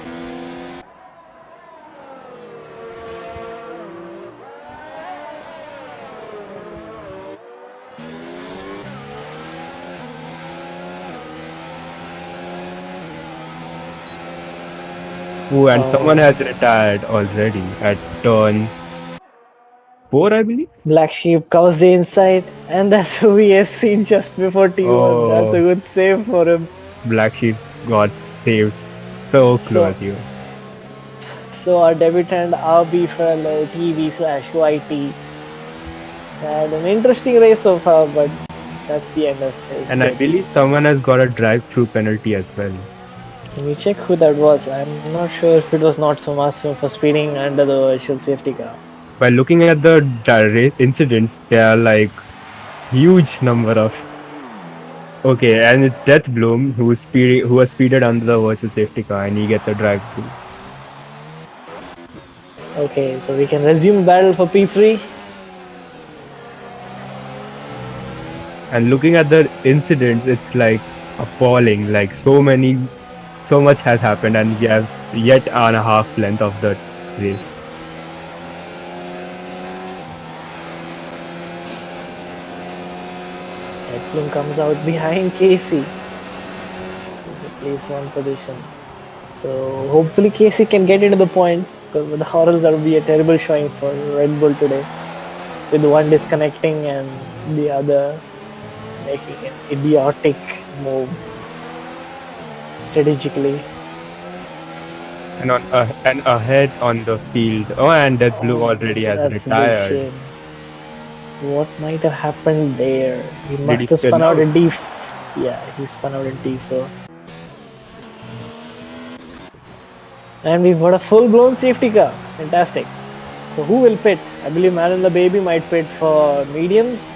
B: Ooh, and someone has retired already at turn 4, I believe.
A: Black Sheep covers the inside, and that's who we have seen just before T1. That's a
B: Oh,
A: good save for him.
B: Black Sheep got saved. So close, you.
A: So our debutant RB fellow TV slash YT had an interesting race so far, but that's the end of his.
B: And I believe someone has got a drive-through penalty as well.
A: Can you check who that was? I'm not sure if it was not so massive for speeding under the virtual safety car.
B: By looking at the race incidents, there are like huge number of. Okay, and it's Death Bloom who was speeded under the virtual safety car, and he gets a drive-through.
A: Okay, so we can resume battle for P3.
B: And looking at the incidents, it's like appalling. Like so much has happened, and we have yet on a half length of the race.
A: Edblum comes out behind Casey. He's at least one position. So hopefully Casey can get into the points, because with the Horals that would be a terrible showing for Red Bull today. With one disconnecting and the other making an idiotic move strategically.
B: And and ahead on the field. Oh, and that blue already has
A: That's
B: retired.
A: a big shame. What might have happened there? He
B: Did
A: must
B: he
A: have
B: spin
A: spun out
B: out?
A: a D. Yeah, he spun out a D4. And we've got a full-blown safety car. Fantastic. So who will pit? I believe Man and the Baby might pit for mediums.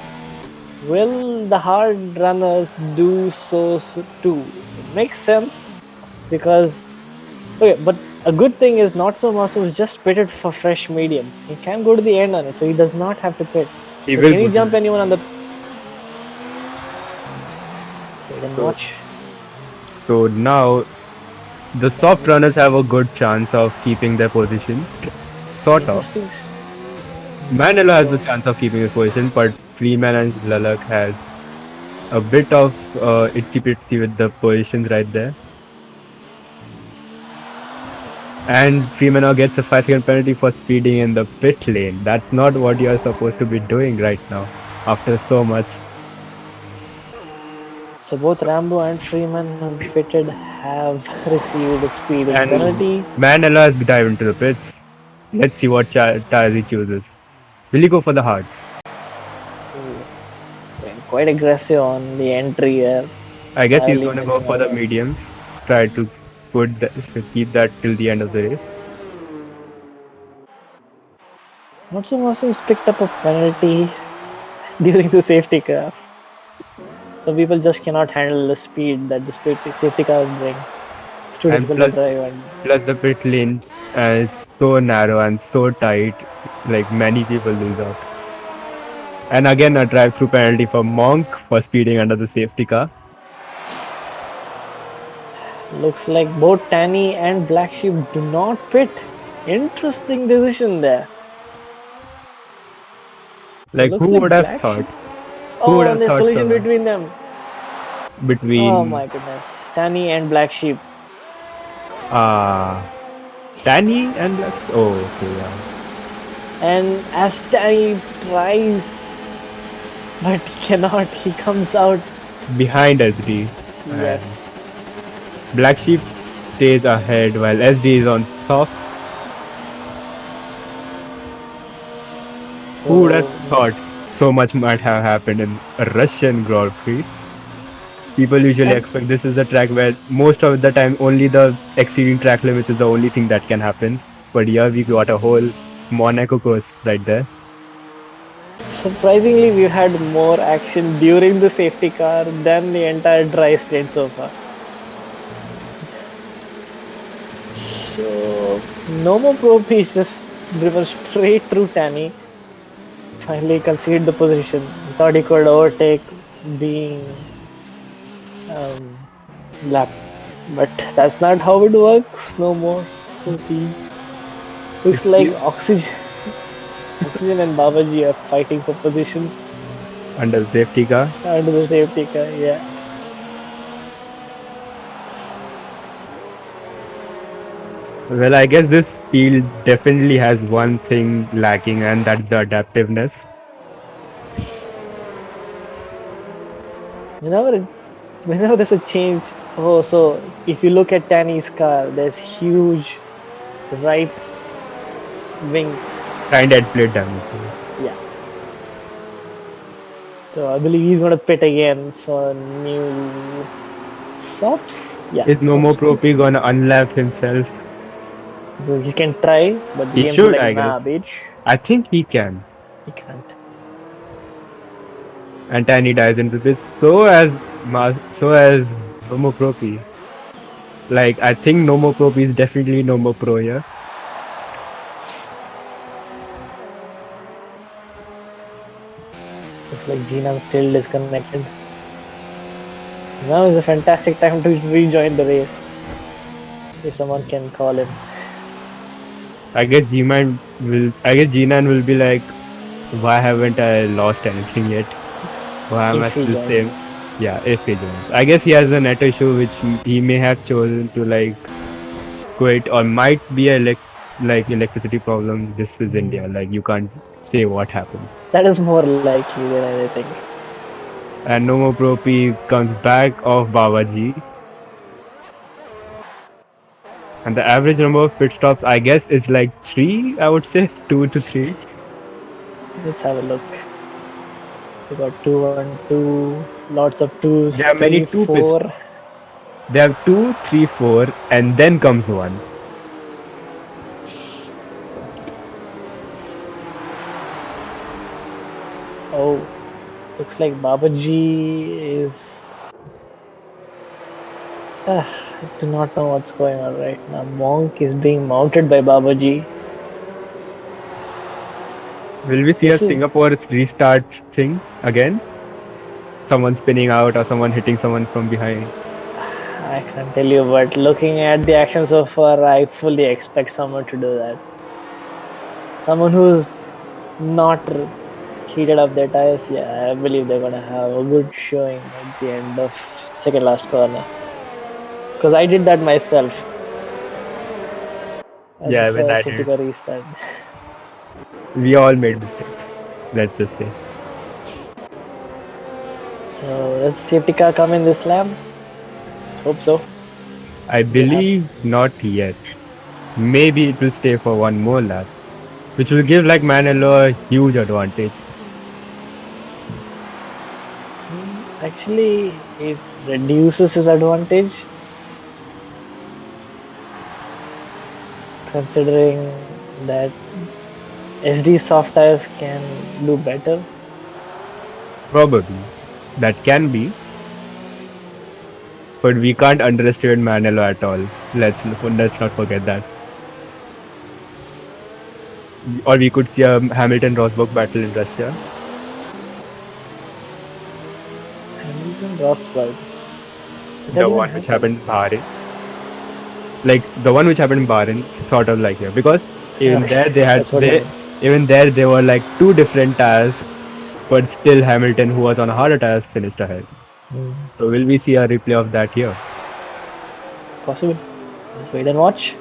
A: Will the hard runners do so too? It makes sense because okay, but a good thing is not so Masu is just pitted for fresh mediums. He can go to the end on it, so he does not have to pit.
B: He
A: So
B: will
A: can
B: go
A: he
B: to
A: jump
B: it.
A: anyone on the wait and
B: So
A: watch?
B: so now the soft
A: Can
B: runners have a good chance of keeping their position. Sort of.
A: interesting.
B: Manila has the
A: So
B: chance of keeping his position, but Freeman and Lalak has a bit of itsy bitsy with the positions right there. And Freeman now gets a 5-second penalty for speeding in the pit lane. That's not what you're supposed to be doing right now after so much.
A: so both Rambo and Freeman who fitted have received a speeding
B: And
A: penalty.
B: Manila has dived into the pits. Let's see what tires he chooses. Will he go for the hards?
A: Ooh, went quite aggressive on the entry here,
B: I guess he's
A: narrowly
B: going to go
A: missing
B: for
A: out
B: the
A: on.
B: mediums. Try to keep that till the end of the race.
A: Not so much has picked up a penalty during the safety car. Some people just cannot handle the speed that the safety car brings. It's too
B: And
A: difficult to drive and
B: plus the pit lanes is so narrow and so tight, like many people lose out. And again, a drive-through penalty for Monk for speeding under the safety car.
A: looks like both Tanny and Black Sheep do not pit. Interesting decision there. So
B: Like,
A: looks
B: who
A: like
B: would have
A: Black
B: thought?
A: Sheep.
B: Who would
A: Oh, and
B: have
A: there's
B: thought
A: collision
B: so?
A: between them. Oh
B: Between
A: my goodness. Tanny and Black Sheep.
B: uh Danny and Black. Oh, okay, yeah.
A: And as Tanny tries, but he cannot, he comes out.
B: Behind SD, and
A: Yes.
B: Black Sheep stays ahead while SD is on softs. Who would have
A: So
B: thought so much might have happened in a Russian Grand Prix? People usually
A: and
B: expect this is the track where most of the time only the exceeding track limits is the only thing that can happen. But here we got a whole Monaco course right there.
A: surprisingly, we've had more action during the safety car than the entire dry state so far. So, Nomo Pro Piece just driven straight through Tanny. Finally conceded the position. Thought he could overtake being um, lapped. But that's not how it works. No more. Pro P. Looks
B: It
A: like
B: seems
A: Oxygen and Babaji are fighting for position
B: under the safety car.
A: under the safety car. Yeah.
B: Well, I guess this field definitely has one thing lacking, and that's the adaptiveness.
A: Whenever whenever there's a change, oh, so if you look at Tanny's car, there's huge right wing.
B: Kind of plate damage.
A: Yeah. So I believe he's going to pit again for new subs. Yeah.
B: Is no more Propi gonna unlap himself?
A: He can try, but the
B: He
A: game's
B: should,
A: like,
B: I
A: nah,
B: guess.
A: bitch.
B: I think he can.
A: He can't.
B: And Tiny dives into this. So as Nomo Propi. Like I think Nomo Propi is definitely Nomo Pro here.
A: Looks like Jinan's still disconnected. Now is a fantastic time to rejoin the race. If someone can call him.
B: I guess Jinan will be like, why haven't I lost anything yet? Why am I
A: If he
B: still same?
A: joins.
B: Yeah, if he joins. I guess he has a net issue which he may have chosen to like quit or might be a like electricity problem. This is India. Like you can't say what happens.
A: That is more likely than anything.
B: And Nomo Propi comes back off Babaji. And the average number of pit stops, I guess, is like 3, I would say, 2 to 3.
A: Let's have a look. We got 2, 1, 2, lots of twos,
B: There are many
A: 3,
B: 2 pit
A: 4.
B: stops. They have 2, 3, 4, and then comes 1.
A: Oh, looks like Babaji is. I do not know what's going on right now. Monk is being mounted by Babaji.
B: Will we see a
A: This is.
B: Singapore restart thing again? Someone spinning out or someone hitting someone from behind?
A: I can't tell you, but looking at the action so far, I fully expect someone to do that. Someone who's not heated up their tires, yeah, I believe they're gonna have a good showing at the end of second last corner. Because I did that myself at the
B: Yeah, when I
A: safety
B: did.
A: car restart.
B: We all made mistakes. Let's just say.
A: So does the safety car come in this lap? Hope so.
B: I
A: We'll have.
B: believe not yet. Maybe it will stay for one more lap, which will give like Manelo a huge advantage.
A: Actually, it reduces his advantage, considering that SD soft tires can do better.
B: Probably. That can be, but we can't underestimate Manelo at all. Let's not forget that. Or we could see a Hamilton Rosberg battle in Russia.
A: Hamilton Rosberg. Did that
B: The
A: even
B: one which
A: happen?
B: happened in Bahrain. Like the one which happened in Bahrain, sort of like here. Because even
A: Okay,
B: there they had
A: that's what you
B: they
A: mean.
B: even there they were like two different tires, but still Hamilton, who was on harder tires, finished ahead.
A: Hmm,
B: So will we see a replay of that here?
A: possible. Let's wait and watch.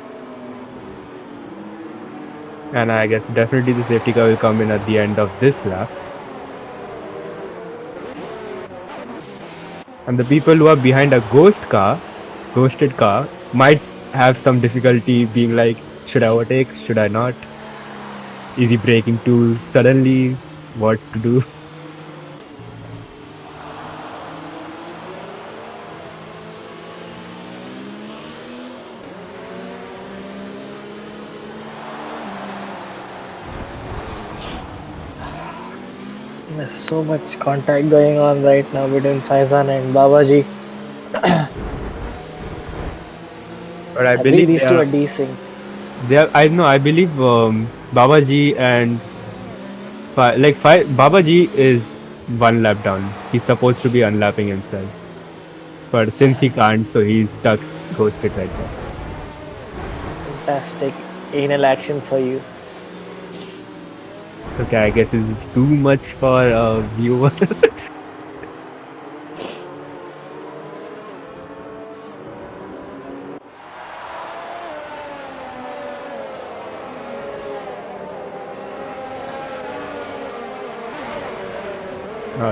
B: And I guess definitely the safety car will come in at the end of this lap. And the people who are behind a ghosted car, might have some difficulty being like, should I overtake? Should I not? Is he braking too suddenly? What to do?
A: There's so much contact going on right now between Faizan and Babaji.
B: But I
A: I believe
B: believe
A: these two are desync.
B: I know, I believe Babaji and Babaji is one lap down. He's supposed to be unlapping himself. But since he can't, so he's stuck ghosted right now.
A: Fantastic anal action for you.
B: Okay, I guess it's too much for a viewer.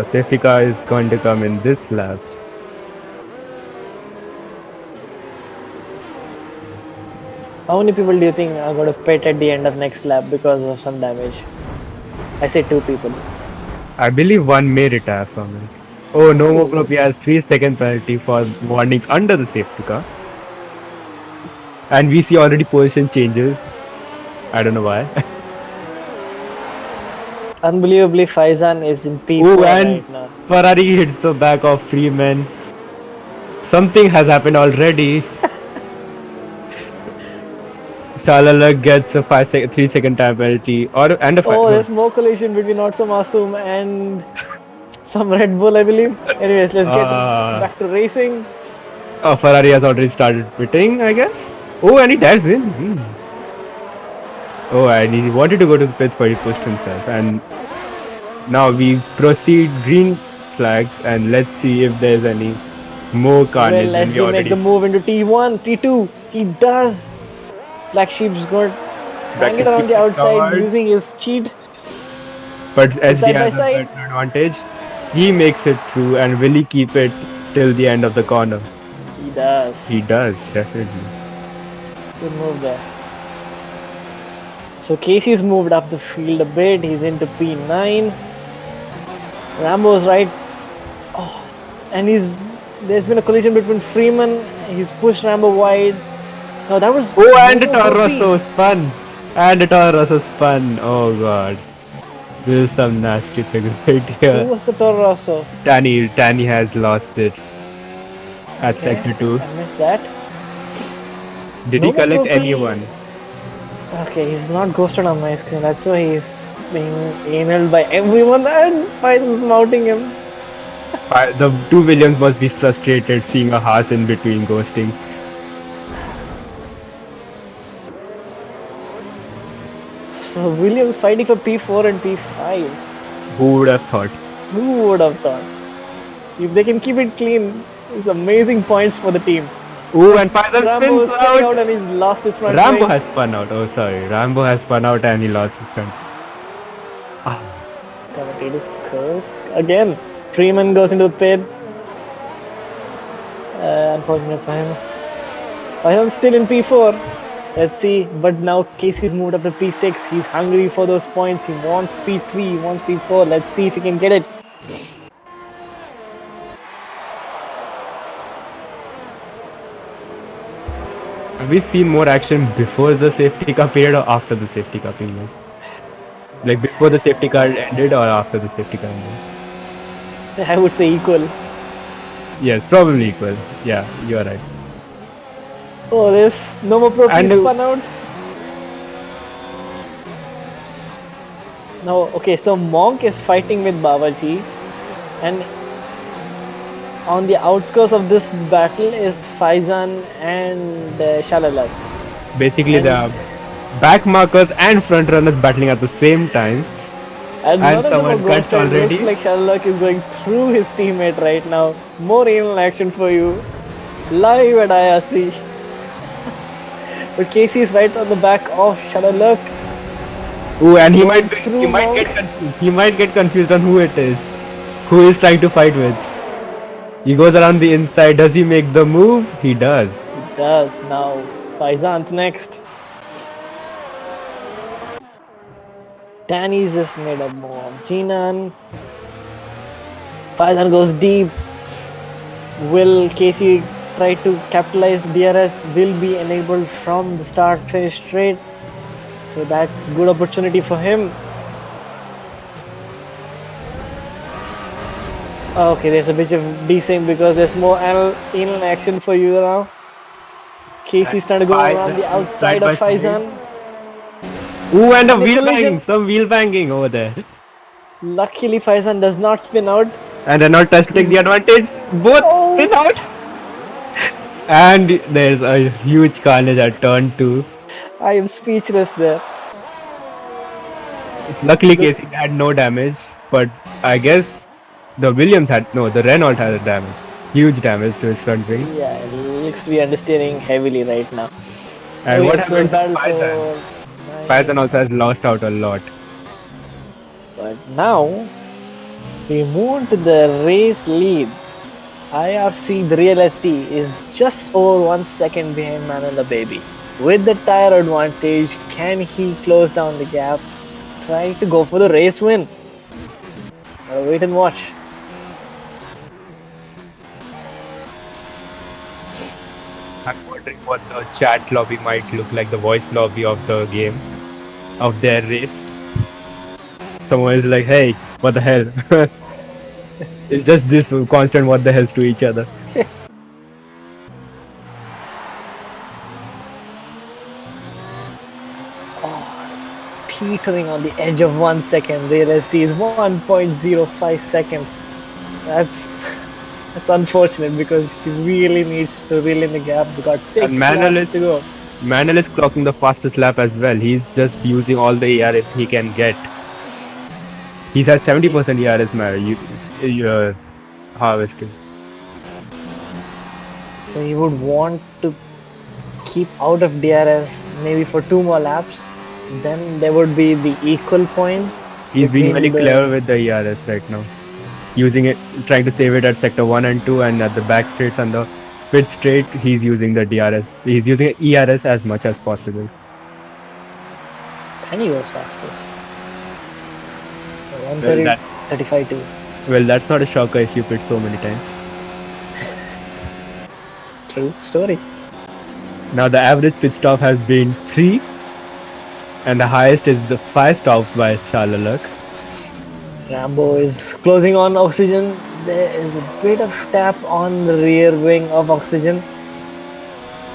B: Safety car is going to come in this lap.
A: How many people do you think are going to pit at the end of next lap because of some damage? I say two people.
B: I believe one may retire from it. Oh, no more
A: Ooh.
B: club. He has 3 second penalty for warnings under the safety car. And we see already position changes. I don't know why.
A: Unbelievably, Faizan is in
B: Oh,
A: P4
B: and
A: right now.
B: Ferrari hits the back of Freeman. Something has happened already. Shalala gets a 3 second time penalty, or and a
A: Oh,
B: no.
A: there's more collision between Not So Masoom and some Red Bull, I believe. Anyways, let's get
B: Uh,
A: back to racing.
B: Ferrari has already started pitting, I guess. Oh, and he dives in. Oh, and he wanted to go to the pits, but he pushed himself. And now we proceed green flags, and let's see if there's any more carnage
A: Will
B: than we
A: SD make
B: already
A: the move into T1, T2? He does. Black Sheep's going to
B: Black
A: hang it
B: Sheep
A: around
B: keeps
A: the
B: it
A: outside
B: covered.
A: using his cheat.
B: But
A: And
B: SD
A: side by
B: has a
A: side,
B: better advantage. He makes it through, and will he keep it till the end of the corner?
A: he does.
B: He does, definitely.
A: Good move there. So Casey's moved up the field a bit. He's into P9. Rambo's right. Oh, and there's been a collision between Freeman. He's pushed Rambo wide. No, that was
B: Oh, and
A: Momo
B: Toro
A: Gopi.
B: Rosso spun. And Toro Rosso spun. Oh god. This is some nasty figure right
A: Who
B: here.
A: was the Toro Rosso?
B: Danny has lost it at
A: Okay,
B: sector 2.
A: I missed that.
B: Did he
A: No more
B: collect
A: Prix.
B: anyone?
A: Okay, he's not ghosted on my screen. That's why he's being emailed by everyone and Faisal's mounting him.
B: The two Williams must be frustrated seeing a Haas in between ghosting.
A: So Williams fighting for P4 and P5.
B: Who would have thought?
A: Who would have thought? If they can keep it clean, it's amazing points for the team.
B: Oh, and Faisal
A: Rambo
B: spins
A: is spinning out
B: out.
A: and he's lost his front
B: Rambo
A: wing.
B: has spun out. Oh, sorry. Rambo has spun out and he lost his front. Ah,
A: Commentators curse again. Freeman goes into the pits. Unfortunate for him. Faisal's still in P4. Let's see. But now Casey's moved up to P6. He's hungry for those points. He wants P3. He wants P4. Let's see if he can get it.
B: have we seen more action before the safety car period or after the safety car period? Like before the safety car ended or after the safety car ended?
A: I would say equal.
B: Yes, probably equal. Yeah, you are right.
A: Oh, this no more Pro P
B: And
A: spun out. No, okay, so Monk is fighting with Babaji, and on the outskirts of this battle is Faizan and Shalalak.
B: basically
A: And-
B: the back markers and front runners battling at the same time.
A: And none of them are
B: someone cuts
A: ghosted. It
B: already.
A: looks like Shalalak is going through his teammate right now. More anal action for you. Live at IRC. But Casey is right on the back of Shalalak.
B: Ooh, and he
A: Going
B: might
A: through
B: he might get
A: Monk.
B: confused. He might get confused on who it is. Who he's trying to fight with. He goes around the inside. Does he make the move? He does.
A: He does now. Faizan's next. Danny's just made a move. Jinan. Faizan goes deep. Will Casey try to capitalize? DRS will be enabled from the start finish straight. So that's good opportunity for him. Okay, there's a bit of desync because there's more anal action for you now. Casey's trying to go around the outside of Faizan.
B: Ooh, and a
A: This
B: wheel
A: collision.
B: banging. Some wheel banging over there.
A: Luckily, Faizan does not spin out.
B: And they're not trying to take the advantage. Both
A: Oh.
B: spin out. And there's a huge carnage at turn 2.
A: I am speechless there.
B: Luckily, Casey had no damage, but I guess the Williams had the Renault had damage, huge damage to his front wing.
A: Yeah, it looks to be understeering heavily right now.
B: And
A: Okay,
B: what
A: so
B: happened to
A: battle
B: Python?
A: for
B: Python also has lost out a lot.
A: But now we move on to the race lead. IRC, the real ST, is just over 1 second behind Manila Baby. With the tire advantage, can he close down the gap? Try to go for the race win. Wait and watch.
B: I'm wondering what the chat lobby might look like, the voice lobby of the game, of their race. Someone is like, hey, what the hell? It's just this constant what the hells to each other.
A: Teetering on the edge of 1 second. Real ST is 1.05 seconds. That's unfortunate because he really needs to reel in the gap. We got 6
B: And Manuel
A: laps to go.
B: Manel is clocking the fastest lap as well. He's just using all the ERS he can get. He's at 70% ERS, man. You're harvesting.
A: So he would want to keep out of DRS maybe for 2 more laps. Then there would be the equal point.
B: He's being very
A: between
B: clever with the ERS right now. Using it, trying to save it at sector 1 and 2, and at the back straights and the pit straight, he's using the DRS. He's using ERS as much as possible.
A: And he goes fastest.
B: Well,
A: 130, 35 too.
B: Well, that's not a shocker if you pit so many times.
A: True story.
B: Now the average pit stop has been 3, and the highest is the 5 stops by Shalalak.
A: Rambo is closing on Oxygen. There is a bit of tap on the rear wing of Oxygen.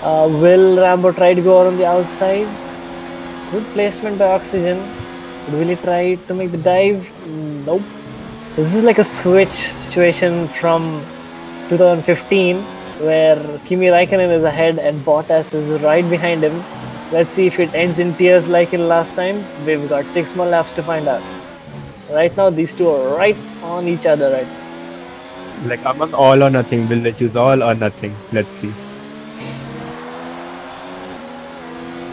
A: Will Rambo try to go on the outside? Good placement by Oxygen. But will he try to make the dive? Nope. This is like a switch situation from 2015 where Kimi Raikkonen is ahead and Bottas is right behind him. Let's see if it ends in tears like in last time. We've got 6 more laps to find out. Right now, these two are right on each other right now.
B: Like among all or nothing, will they choose all or nothing? Let's see.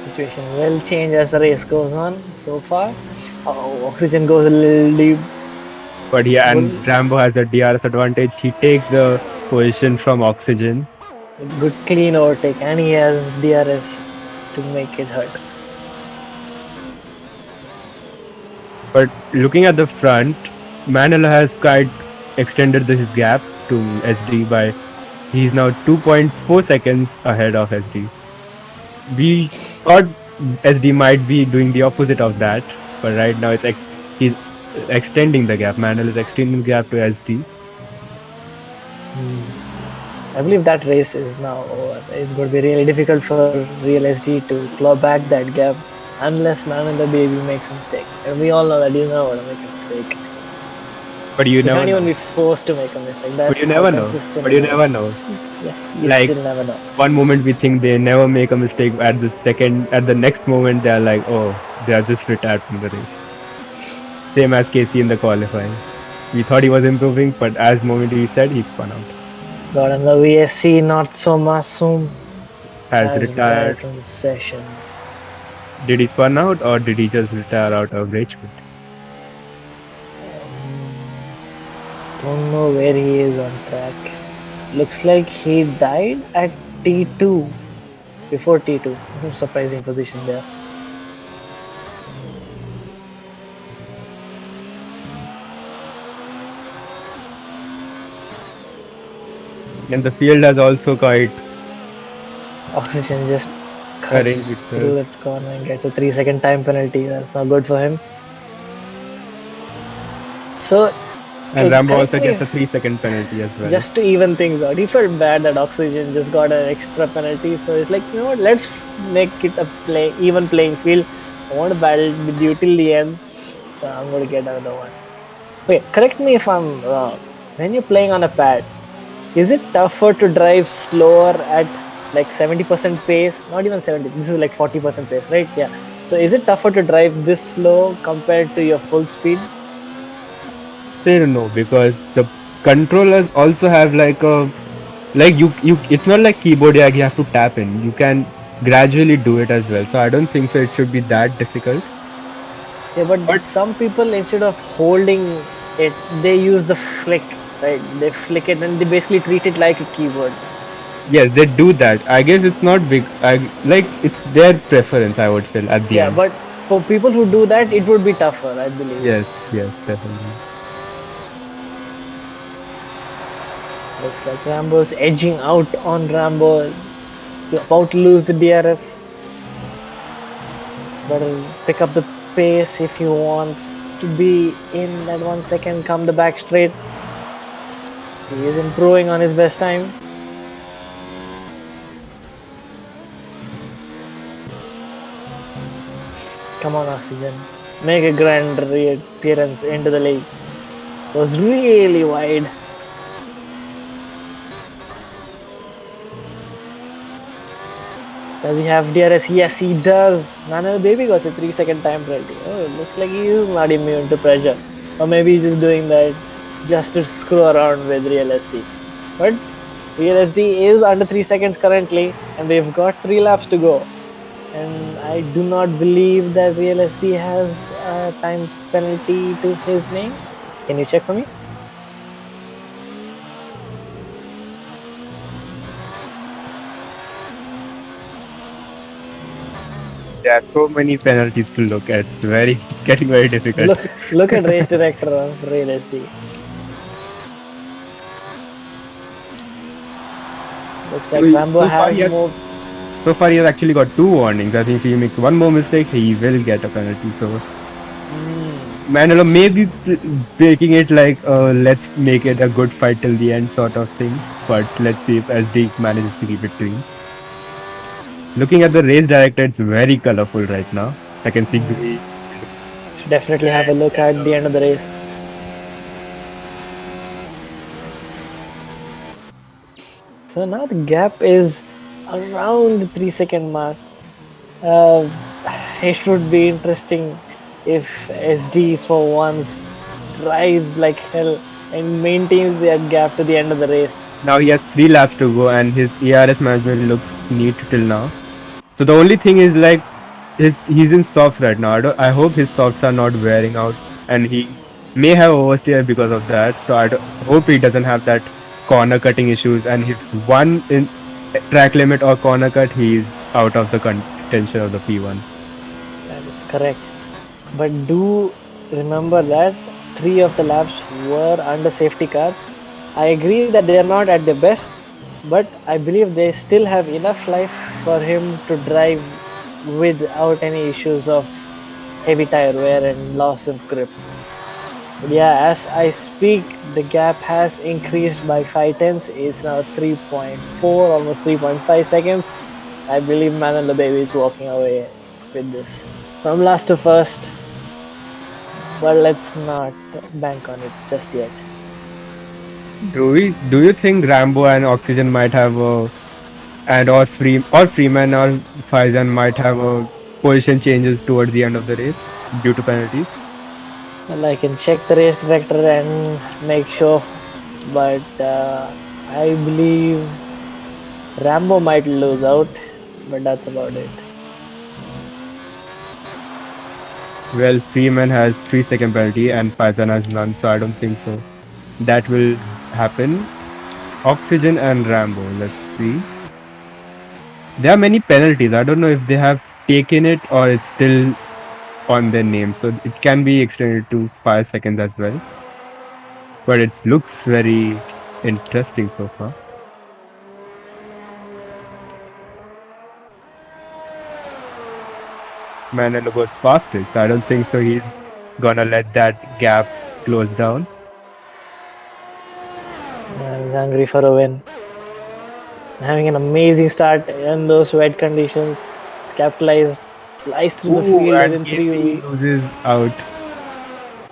A: Situation will change as the race goes on. So far, Oxygen goes a little deep.
B: But yeah, and Rambo has a DRS advantage. He takes the position from Oxygen.
A: Good clean overtake, and he has DRS to make it hurt.
B: But looking at the front, Manolo has quite extended his gap to SD by he's now 2.4 seconds ahead of SD. We thought SD might be doing the opposite of that, but right now he's extending the gap. Manolo is extending the gap to SD.
A: I believe that race is now over. It's going to be really difficult for Real SD to claw back that gap unless Man and the Baby makes a mistake. And we all know that he's not going to make a mistake.
B: But you never
A: can't even
B: know.
A: be forced to make a mistake. That's
B: But you never know. But you never know.
A: Yes, you
B: Like,
A: still never know.
B: one moment we think they never make a mistake. At the next moment they are like, oh, they are just retired from the race. Same as Casey in the qualifying. We thought he was improving, but as moment he said, he spun out.
A: God, and the VSC not so masoom
B: Has retired
A: from the session.
B: Did he spun out or did he just retire out of rage quit?
A: Don't know where he is on track. Looks like he died at T2. Before T2. Surprising position there.
B: And the field has also quite
A: Oxygen just cuts through that corner and gets a 3-second time penalty. That's not good for him. So,
B: and Rambo also gets a 3-second penalty as well.
A: Just to even things out. He felt bad that Oxygen just got an extra penalty. So it's like, you know what, let's make it a even playing field. I want to battle with you till the end. So I'm going to get another one. Okay, correct me if I'm wrong. When you're playing on a pad, is it tougher to drive slower at like 70% pace? Not even 70. This is like 40% pace, right? Yeah. So is it tougher to drive this slow compared to your full speed?
B: Still no, because the controllers also have like a you it's not like keyboard you have to tap in. You can gradually do it as well. So I don't think so it should be that difficult.
A: Yeah, but some people, instead of holding it, they use the flick, right? They flick it and they basically treat it like a keyboard.
B: Yes, they do that. I guess it's not big. It's their preference, I would say, at the end.
A: Yeah, but for people who do that, it would be tougher, I believe.
B: Yes, definitely.
A: Looks like Rambo's edging out on Rambo. He's about to lose the DRS. Better pick up the pace if he wants to be in that 1 second, come the back straight. He is improving on his best time. Come on, Oxygen. Make a grand reappearance into the league. It was really wide. Does he have DRS? Yes, he does. Nana Baby got a 3-second time penalty. Oh, it looks like he is not immune to pressure. Or maybe he's just doing that just to screw around with Real SD. But Real SD is under 3 seconds currently, and they've got 3 laps to go. And I do not believe that Real SD has a time penalty to his name. Can you check for me?
B: There are so many penalties to look at. It's getting very difficult.
A: Look at race director of Real SD. Looks like Rambo has more.
B: So far, he has actually got 2 warnings. I think if he makes one more mistake, he will get a penalty. So Manolo maybe making it like let's make it a good fight till the end sort of thing. But let's see if SD manages to keep it clean. Looking at the race director, it's very colorful right now. I can see green.
A: Should definitely have a look at the end of the race. So now the gap is around the 3 second mark. Uh, it would be interesting if SD for once drives like hell and maintains their gap to the end of the race.
B: Now he has 3 laps to go, and his ERS management looks neat till now. So the only thing is like he's in softs right now. I hope his softs are not wearing out, and he may have oversteer because of that. So hope he doesn't have that corner cutting issues. And if one in track limit or corner cut, he's out of the contention of the P1.
A: That is correct. But do remember that 3 of the laps were under safety car. I agree that they are not at their best, but I believe they still have enough life for him to drive without any issues of heavy tire wear and loss of grip. But yeah, as I speak, the gap has increased by 5 tenths. It's now 3.4, almost 3.5 seconds. I believe Manuel Baby is walking away with this. From last to first, but let's not bank on it just yet.
B: Do you think Rambo and Oxygen might have a and or Freeman or Faizan might have a position changes towards the end of the race due to penalties?
A: Well, I can check the race director and make sure, but I believe Rambo might lose out, but that's about it.
B: Well, Freeman has 3 second penalty and Faizan has none, so I don't think so. That will happen. Oxygen and Rambo. Let's see. There are many penalties. I don't know if they have taken it or it's still on their name, so it can be extended to 5 seconds as well. But it looks very interesting so far. Manelo goes fastest. I don't think so. He's gonna let that gap close down.
A: He's hungry for a win. Having an amazing start in those wet conditions. Capitalized, sliced through the field
B: And
A: within
B: Casey
A: 3
B: loses out,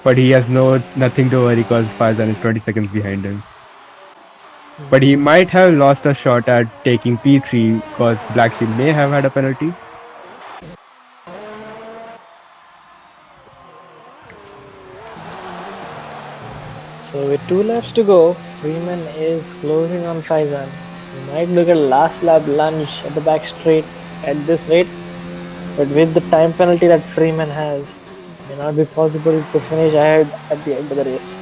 B: but he has nothing to worry because Faizan is 20 seconds behind him. But he might have lost a shot at taking P3 because Black Sheep may have had a penalty.
A: So with 2 laps to go, Freeman is closing on Faizan. He might look at last lap lunge at the back straight at this rate, but with the time penalty that Freeman has, it may not be possible to finish ahead at the end of the race.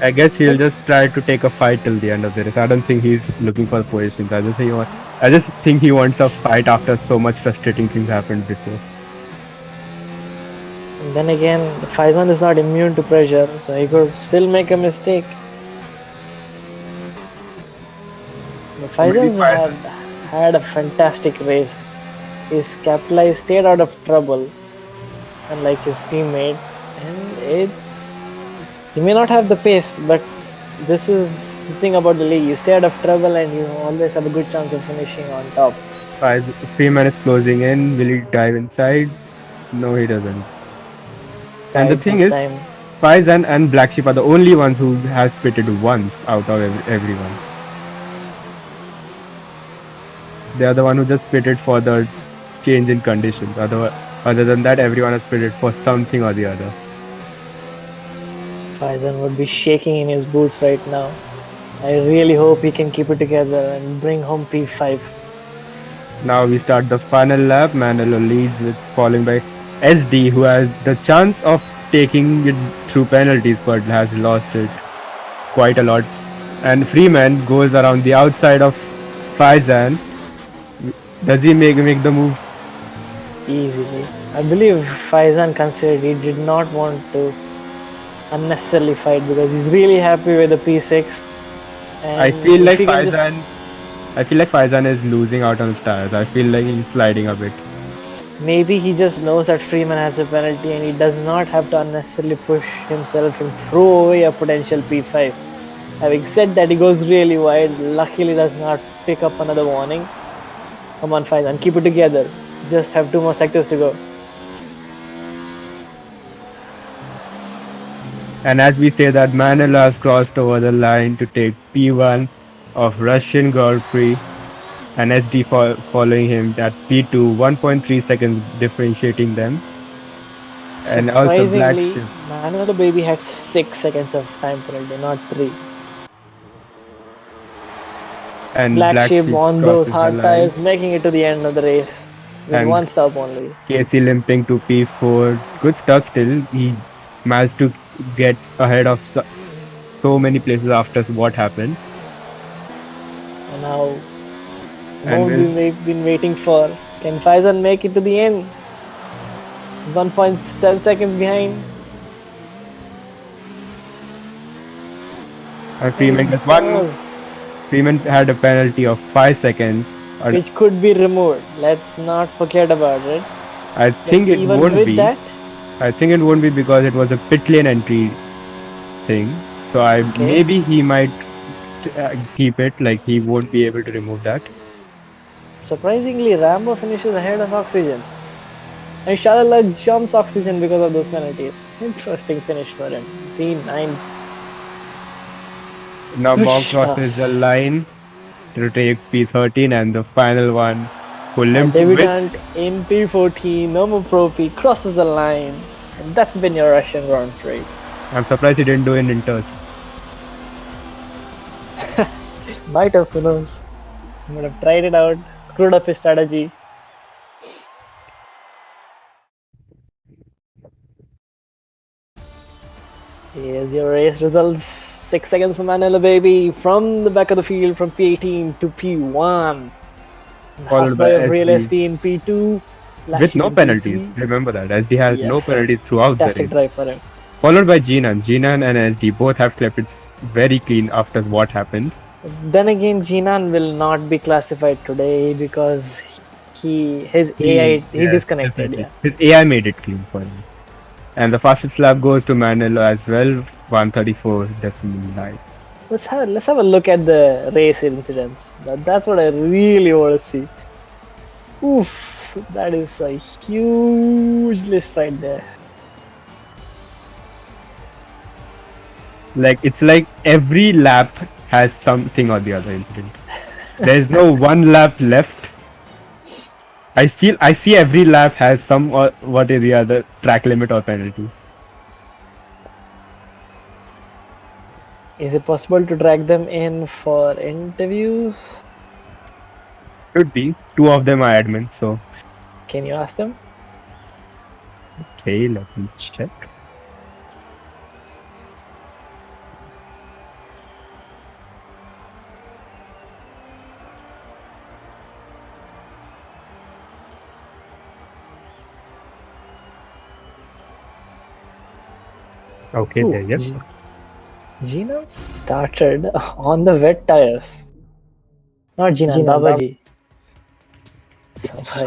B: I guess he'll just try to take a fight till the end of the race. I don't think he's looking for positions. I just think he wants a fight after so much frustrating things happened before.
A: And then again, Faizan is not immune to pressure, so he could still make a mistake. But Faizan's had a fantastic race. His capitalized stayed out of trouble, unlike his teammate, and he may not have the pace, but this is the thing about the league. You stay out of trouble and you always have a good chance of finishing on top.
B: Freeman is closing in. Will he dive inside? No, he doesn't. And the thing is, Faizan and Black Sheep are the only ones who have pitted once out of everyone. They are the one who just pitted for the change in conditions. Other than that, everyone has pitted for something or the other.
A: Faizan would be shaking in his boots right now. I really hope he can keep it together and bring home P5.
B: Now we start the final lap. Manelo leads with following by SD, who has the chance of taking it through penalties but has lost it quite a lot. And Freeman goes around the outside of Faizan. Does he make the move?
A: Easily. I believe Faizan considered he did not want to unnecessarily fight because he's really happy with the P6. And
B: I feel like Faizan is losing out on his tires. I feel like he's sliding a bit.
A: Maybe he just knows that Freeman has a penalty and he does not have to unnecessarily push himself and throw away a potential P5. Having said that, he goes really wide. Luckily, does not pick up another warning. Come on, Faizan, keep it together. Just have 2 more sectors to go.
B: And as we say that Manila has crossed over the line to take P1 of Russian Grand Prix and SD following him at P2, 1.3 seconds differentiating them. And also Black
A: Surprisingly,
B: Sheep.
A: Manuel Baby had 6 seconds of time penalty, not 3.
B: And
A: Black
B: Black
A: Sheep
B: Sheep
A: on those
B: crosses the
A: hard
B: line.
A: tires, making it to the end of the race with
B: And
A: 1 stop only.
B: Casey limping to P4. Good stuff still. He managed to get ahead of so many places after what happened.
A: And now, the
B: And
A: moment we've been waiting for. Can Faizan make it to the end? He's 1.7 seconds behind.
B: Freeman just one. Freeman had a penalty of 5 seconds.
A: Which could be removed. Let's not forget about it.
B: I think it
A: even
B: won't
A: with
B: be.
A: That,
B: I think it won't be because it was a pit lane entry thing. So maybe he might keep it, like he won't be able to remove that.
A: Surprisingly, Rambo finishes ahead of Oxygen. And Shalala jumps Oxygen because of those penalties. Interesting finish for him. P9.
B: Now Bob crosses the line to take P13 and the final one.
A: Debutant in P14, Nomo Pro P crosses the line. And that's been your Russian Grand Prix.
B: I'm surprised he didn't do it in inters.
A: Might have, who knows. He would have tried it out, screwed up his strategy. Here's your race results. 6 seconds for Manila Baby from the back of the field from P18 to P1.
B: Followed by
A: Real SD in P2.
B: With no penalties. Remember that. SD has no penalties throughout the race.
A: Fantastic drive for him.
B: Followed by Jinan. Jinan and SD both have kept it very clean after what happened.
A: Then again, Jinan will not be classified today because his AI disconnected. Yeah.
B: His AI made it clean for him. And the fastest lap goes to Manilo as well, 134.9.
A: Let's have a look at the race incidents. That's what I really want to see. Oof, that is a huge list right there.
B: Like it's like every lap has something or the other incident. There's no one lap left. I see every lap has some or what is the other track limit or penalty.
A: Is it possible to drag them in for interviews?
B: Could be. 2 of them are admins, so.
A: Can you ask them?
B: Okay, let me check. Okay, there you go.
A: Jinan started on the wet tires. Not Jinan, Babaji.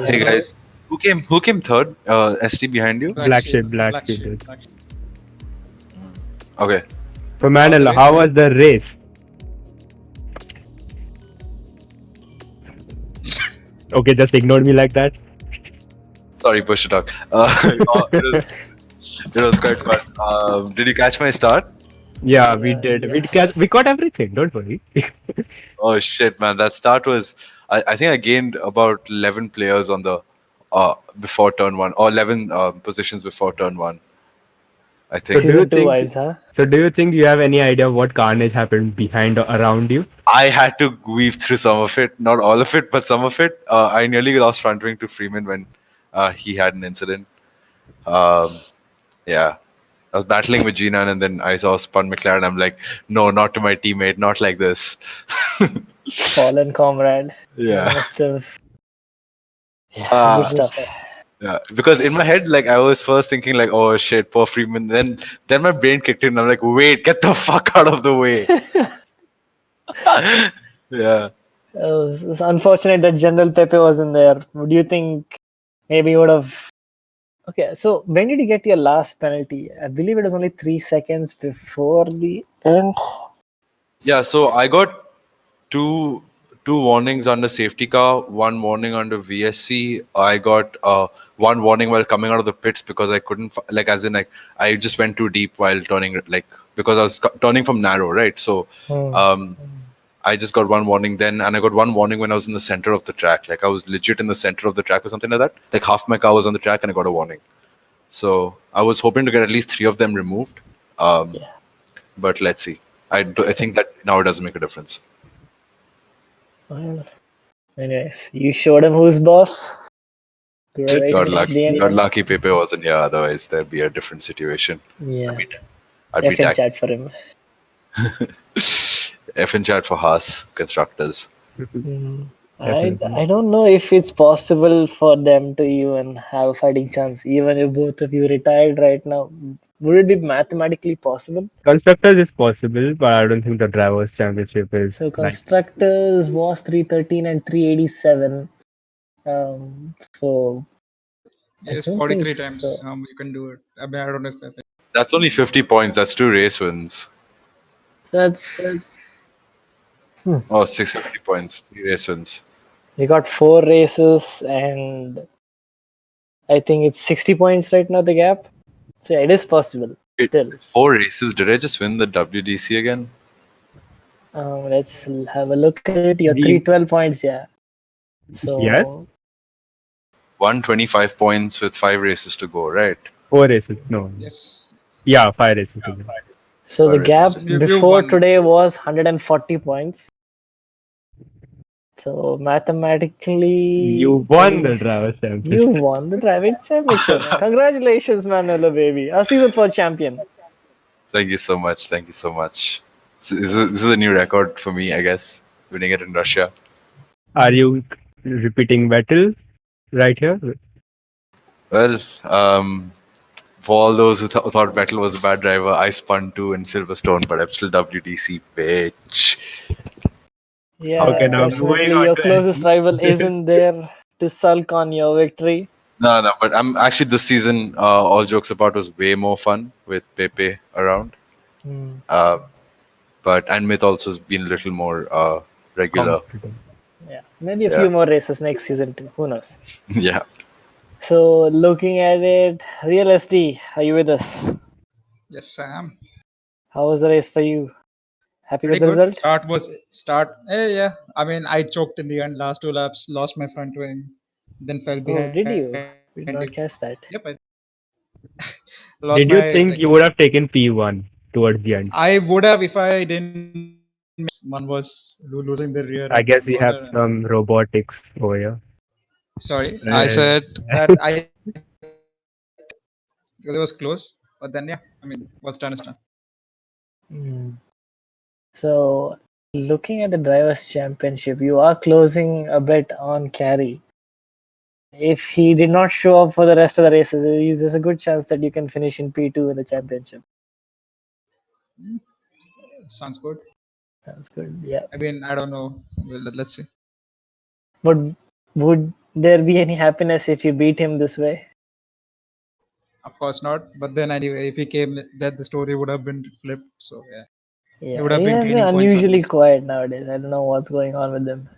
C: Hey guys, who came third? SD behind you?
B: Black Sheep.
C: Okay.
B: So Manila, how was the race? Okay, just ignore me like that.
C: Sorry, push to talk. It was quite fun. Did you catch my start?
B: Yeah, we did. Yes. We caught everything. Don't worry.
C: Oh shit, man! That start was. I think I gained about 11 players on the before turn 1, or 11 positions before turn 1. I think.
B: So do you think you have any idea what carnage happened behind or around you?
C: I had to weave through some of it, not all of it, but some of it. I nearly lost front wing to Freeman when he had an incident. Yeah. I was battling with Jinan and then I saw Spun McLaren. I'm like, no, not to my teammate, not like this.
A: Fallen comrade.
C: Yeah.
A: Good stuff.
C: Yeah, because in my head, like I was first thinking like, oh shit, poor Freeman. Then my brain kicked in. I'm like, wait, get the fuck out of the way. Yeah.
A: It's unfortunate that General Pepe wasn't there. Would you think Maybe you would have. Okay, so when did you get your last penalty? I believe it was only 3 seconds before the end.
C: Yeah, so I got two two warnings under safety car, one warning under VSC. I got one warning while coming out of the pits because I couldn't like as in like I just went too deep while turning like because I was turning from narrow, right? So
A: Hmm.
C: um I just got one warning then, and I got one warning when I was in the center of the track. Like I was legit in the center of the track or something like that. Like half my car was on the track, and I got a warning. So I was hoping to get at least three of them removed. Um,
A: Yeah.
C: but let's see. I think that now it doesn't make a difference.
A: Well, anyways, you showed him who's boss. Great
C: Got
A: at
C: lucky.
A: the end.
C: Got lucky. Pepe wasn't here. Otherwise, there'd be a different situation.
A: Yeah.
C: I'd be
A: F in
C: tagged.
A: chat for him.
C: F in chat for Haas constructors.
A: Mm.
B: Definitely.
A: I don't know if it's possible for them to even have a fighting chance, even if both of you retired right now. Would it be mathematically possible?
B: Constructors is possible, but I don't think the drivers' championship is
A: So
B: like.
A: constructors was 313 and 387. So I
D: Yes,
A: don't think
D: 43
A: so.
D: times you can do it. I mean, I don't know if
C: That's only 50 points. That's two race wins.
A: That's
C: Oh, 650 points. Three race wins.
A: we got 4 races, and I think it's 60 points right now, the gap. So yeah, it is possible
C: Wait,
A: still.
C: it's four races. Did I just win the WDC again?
A: Let's have a look at it. You're
B: We
A: 312 points, yeah.
B: yes,
A: So
C: 125 points with five races to go, right?
B: 4 races. No,
D: yes.
B: yeah, 5 races.
A: so the
C: Five races
A: gap
C: to
D: You
A: before
D: won.
A: today was 140 points. So mathematically,
B: You
A: it
B: won the
A: is
B: drivers'
A: you
B: championship.
A: won the driving championship. Congratulations, Manolo baby, a season 4 champion.
C: Thank you so much. Thank you so much. This is a new record for me, I guess, winning it in Russia.
B: Are you repeating battle right here?
C: Well, for all those who thought Vettel was a bad driver, I spun two in Silverstone, but I'm still WDC, bitch.
A: Yeah,
B: Okay, now moving
A: unfortunately,
B: on
A: your
B: to
A: closest rival
B: SD.
A: isn't there to sulk on your victory.
C: No, no, but I'm actually this season, all jokes apart, was way more fun with Pepe around.
A: Hmm.
C: Uh, and Myth also has been a little more regular.
B: Competitive.
A: Yeah, maybe a
C: Yeah,
A: few more races next season too. Who knows?
C: yeah.
A: So looking at it, Real SD, are you with us?
D: Yes, I am.
A: How was the race for you? Happy with
D: Pretty
A: the
D: good.
A: result?
D: Start. Yeah. I mean, I choked in the end. Last 2 laps, lost my front wing, then fell
A: Oh,
D: behind
A: did
D: it.
A: you? We did not catch that.
D: Yep, I lost
B: Did you
D: my
B: think
D: like.
B: you would have taken P1 towards the end?
D: I would have if I didn't miss. One was losing the rear
B: I
D: and
B: guess we have
D: motor.
B: some robotics over here.
D: Sorry, I
B: Uh,
D: said that I because it was close. But then yeah, I mean, what's done is done.
A: Hmm. So looking at the drivers' championship, you are closing a bit on Carey. If he did not show up for the rest of the races, there's a good chance that you can finish in P2 in the championship.
D: Sounds good.
A: Sounds good. Yeah.
D: I mean, I don't know. Well, let's see.
A: But would there be any happiness if you beat him this way?
D: Of course not. But then anyway, if he came, that the story would have been flipped. So yeah, he would
A: Yeah,
D: have
A: he
D: been
A: has been
D: gaining points on
A: unusually
D: me.
A: quiet nowadays. I don't know what's going on with him.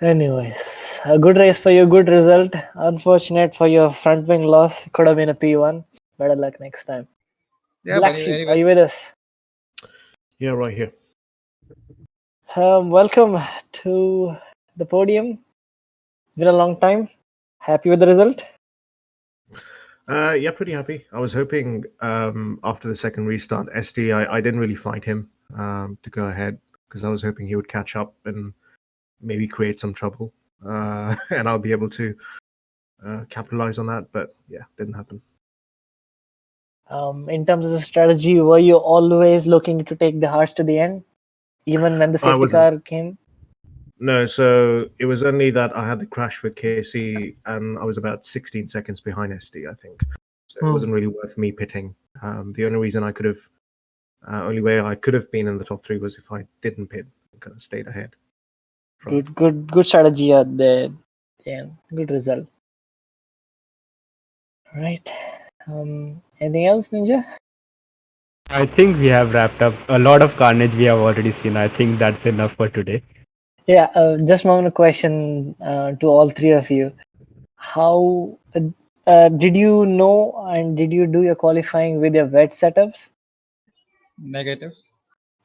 A: Anyways, a good race for you, good result. Unfortunate for your front wing loss. Could have been a P1. Better luck next time.
D: Yeah, but
A: Black
D: anyway,
A: Sheep, are you with us?
E: Yeah, right here.
A: Welcome to the podium. It's been a long time. Happy with the result?
E: Yeah, pretty happy. I was hoping after the second restart, SD, I didn't really fight him to go ahead because I was hoping he would catch up and maybe create some trouble, and I'll be able to capitalize on that. But yeah, didn't happen.
A: In terms of the strategy, were you always looking to take the hearts to the end, even when the
E: I
A: safety
E: wasn't.
A: car came?
E: No, so it was only that I had the crash with KC and I was about 16 seconds behind SD, I think. So it wasn't really worth me pitting. The only reason I could have, only way I could have been in the top three was if I didn't pit and kind of stayed ahead.
A: Good strategy out there. Yeah, good result. Right. Anything else, Ninja?
B: I think we have wrapped up a lot of carnage we have already seen. I think that's enough for today.
A: Yeah, just one question to all three of you. How did you know and did you do your qualifying with your wet setups?
D: Negative.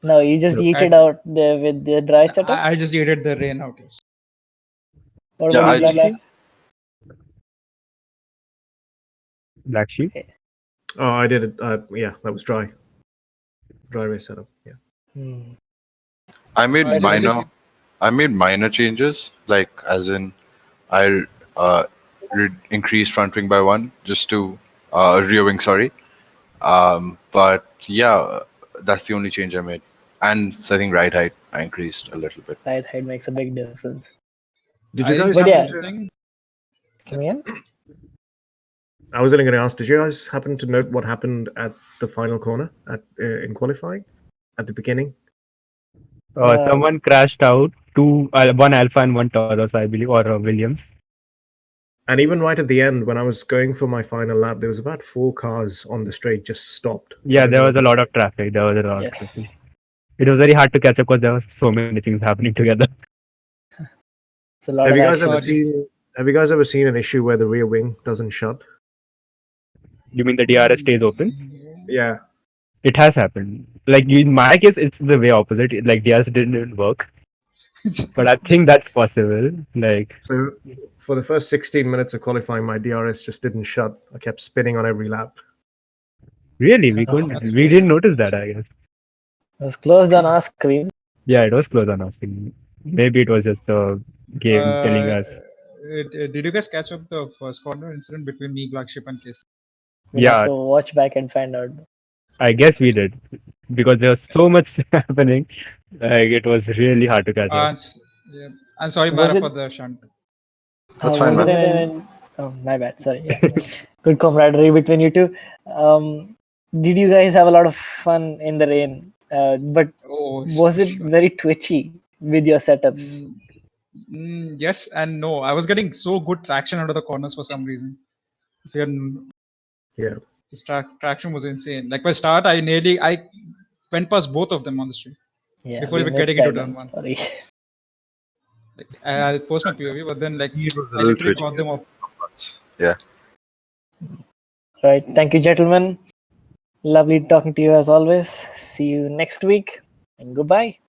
A: No, you just
B: No.
A: eat it out there with the dry setup.
D: I just hated the rain out. Yes.
A: What
C: Yeah,
A: about
C: I
A: you, Black
C: just-
A: Sheep?
B: Black sheep.
E: Oh, I did it. Yeah, that was dry. Dry race setup. Yeah.
C: I made
D: I just-
C: minor changes, like as in I increased front wing by 1 just to rear wing, sorry. But yeah, that's the only change I made. And so I think right height I increased a little bit.
A: Right height makes a big difference.
E: Did you
D: I
E: guys
A: But
E: happen
A: yeah.
E: to?
A: Come in?
E: I was only going to ask. Did you guys happen to note what happened at the final corner in qualifying at the beginning?
B: Someone crashed out. One Alpha and one Taurus, I believe, or Williams.
E: And even right at the end, when I was going for my final lap, there was about 4 cars on the straight just stopped. I
B: Yeah,
E: don't
B: there
E: know
B: was a lot of traffic. There was a lot of traffic.
A: Yes.
B: It was very hard to catch up because there was so many things happening together.
A: It's a lot
E: Have
A: of
E: you guys
A: action.
E: ever seen? Have you guys ever seen an issue where the rear wing doesn't shut?
B: You mean the DRS stays open?
E: Yeah.
B: It has happened. Like in my case, it's the way opposite. Like DRS didn't work, but I think that's possible. Like
E: So for the first 16 minutes of qualifying, my DRS just didn't shut. I kept spinning on every lap.
B: really,
D: That's
B: we didn't notice that. I guess.
A: It was closed on our screens.
B: Yeah, it was close on us. Maybe it was just the game telling us.
D: Did you guys catch up the first corner incident between me, Black Sheep, and Case?
A: We'll have
B: Yeah,
A: to watch back and find out.
B: I guess we did because there was so much happening. Like it was really hard to catch up.
D: Yeah. And sorry,
A: Was
D: Mara,
A: it-
D: for the shunt.
C: That's
A: was
C: fine,
A: it oh, my bad. Sorry. Yeah. Good camaraderie between you two. Did you guys have a lot of fun in the rain? But
D: Oh,
A: was
D: for
A: it
D: sure.
A: very twitchy with your setups?
D: Yes and no. I was getting so good traction out of the corners for some reason. If you
E: Yeah.
D: the traction was insane. Like by start, I went past both of them on the street
A: Yeah,
D: before
A: we
D: even
A: missed
D: getting into
A: that.
D: turn
A: I'm
D: one.
A: sorry.
D: Like, I post my POV, but then like
C: It was a
D: I
C: little
D: literally
C: twitchy.
D: got them off.
C: Yeah.
A: Right. Thank you, gentlemen. Lovely talking to you as always. See you next week and goodbye.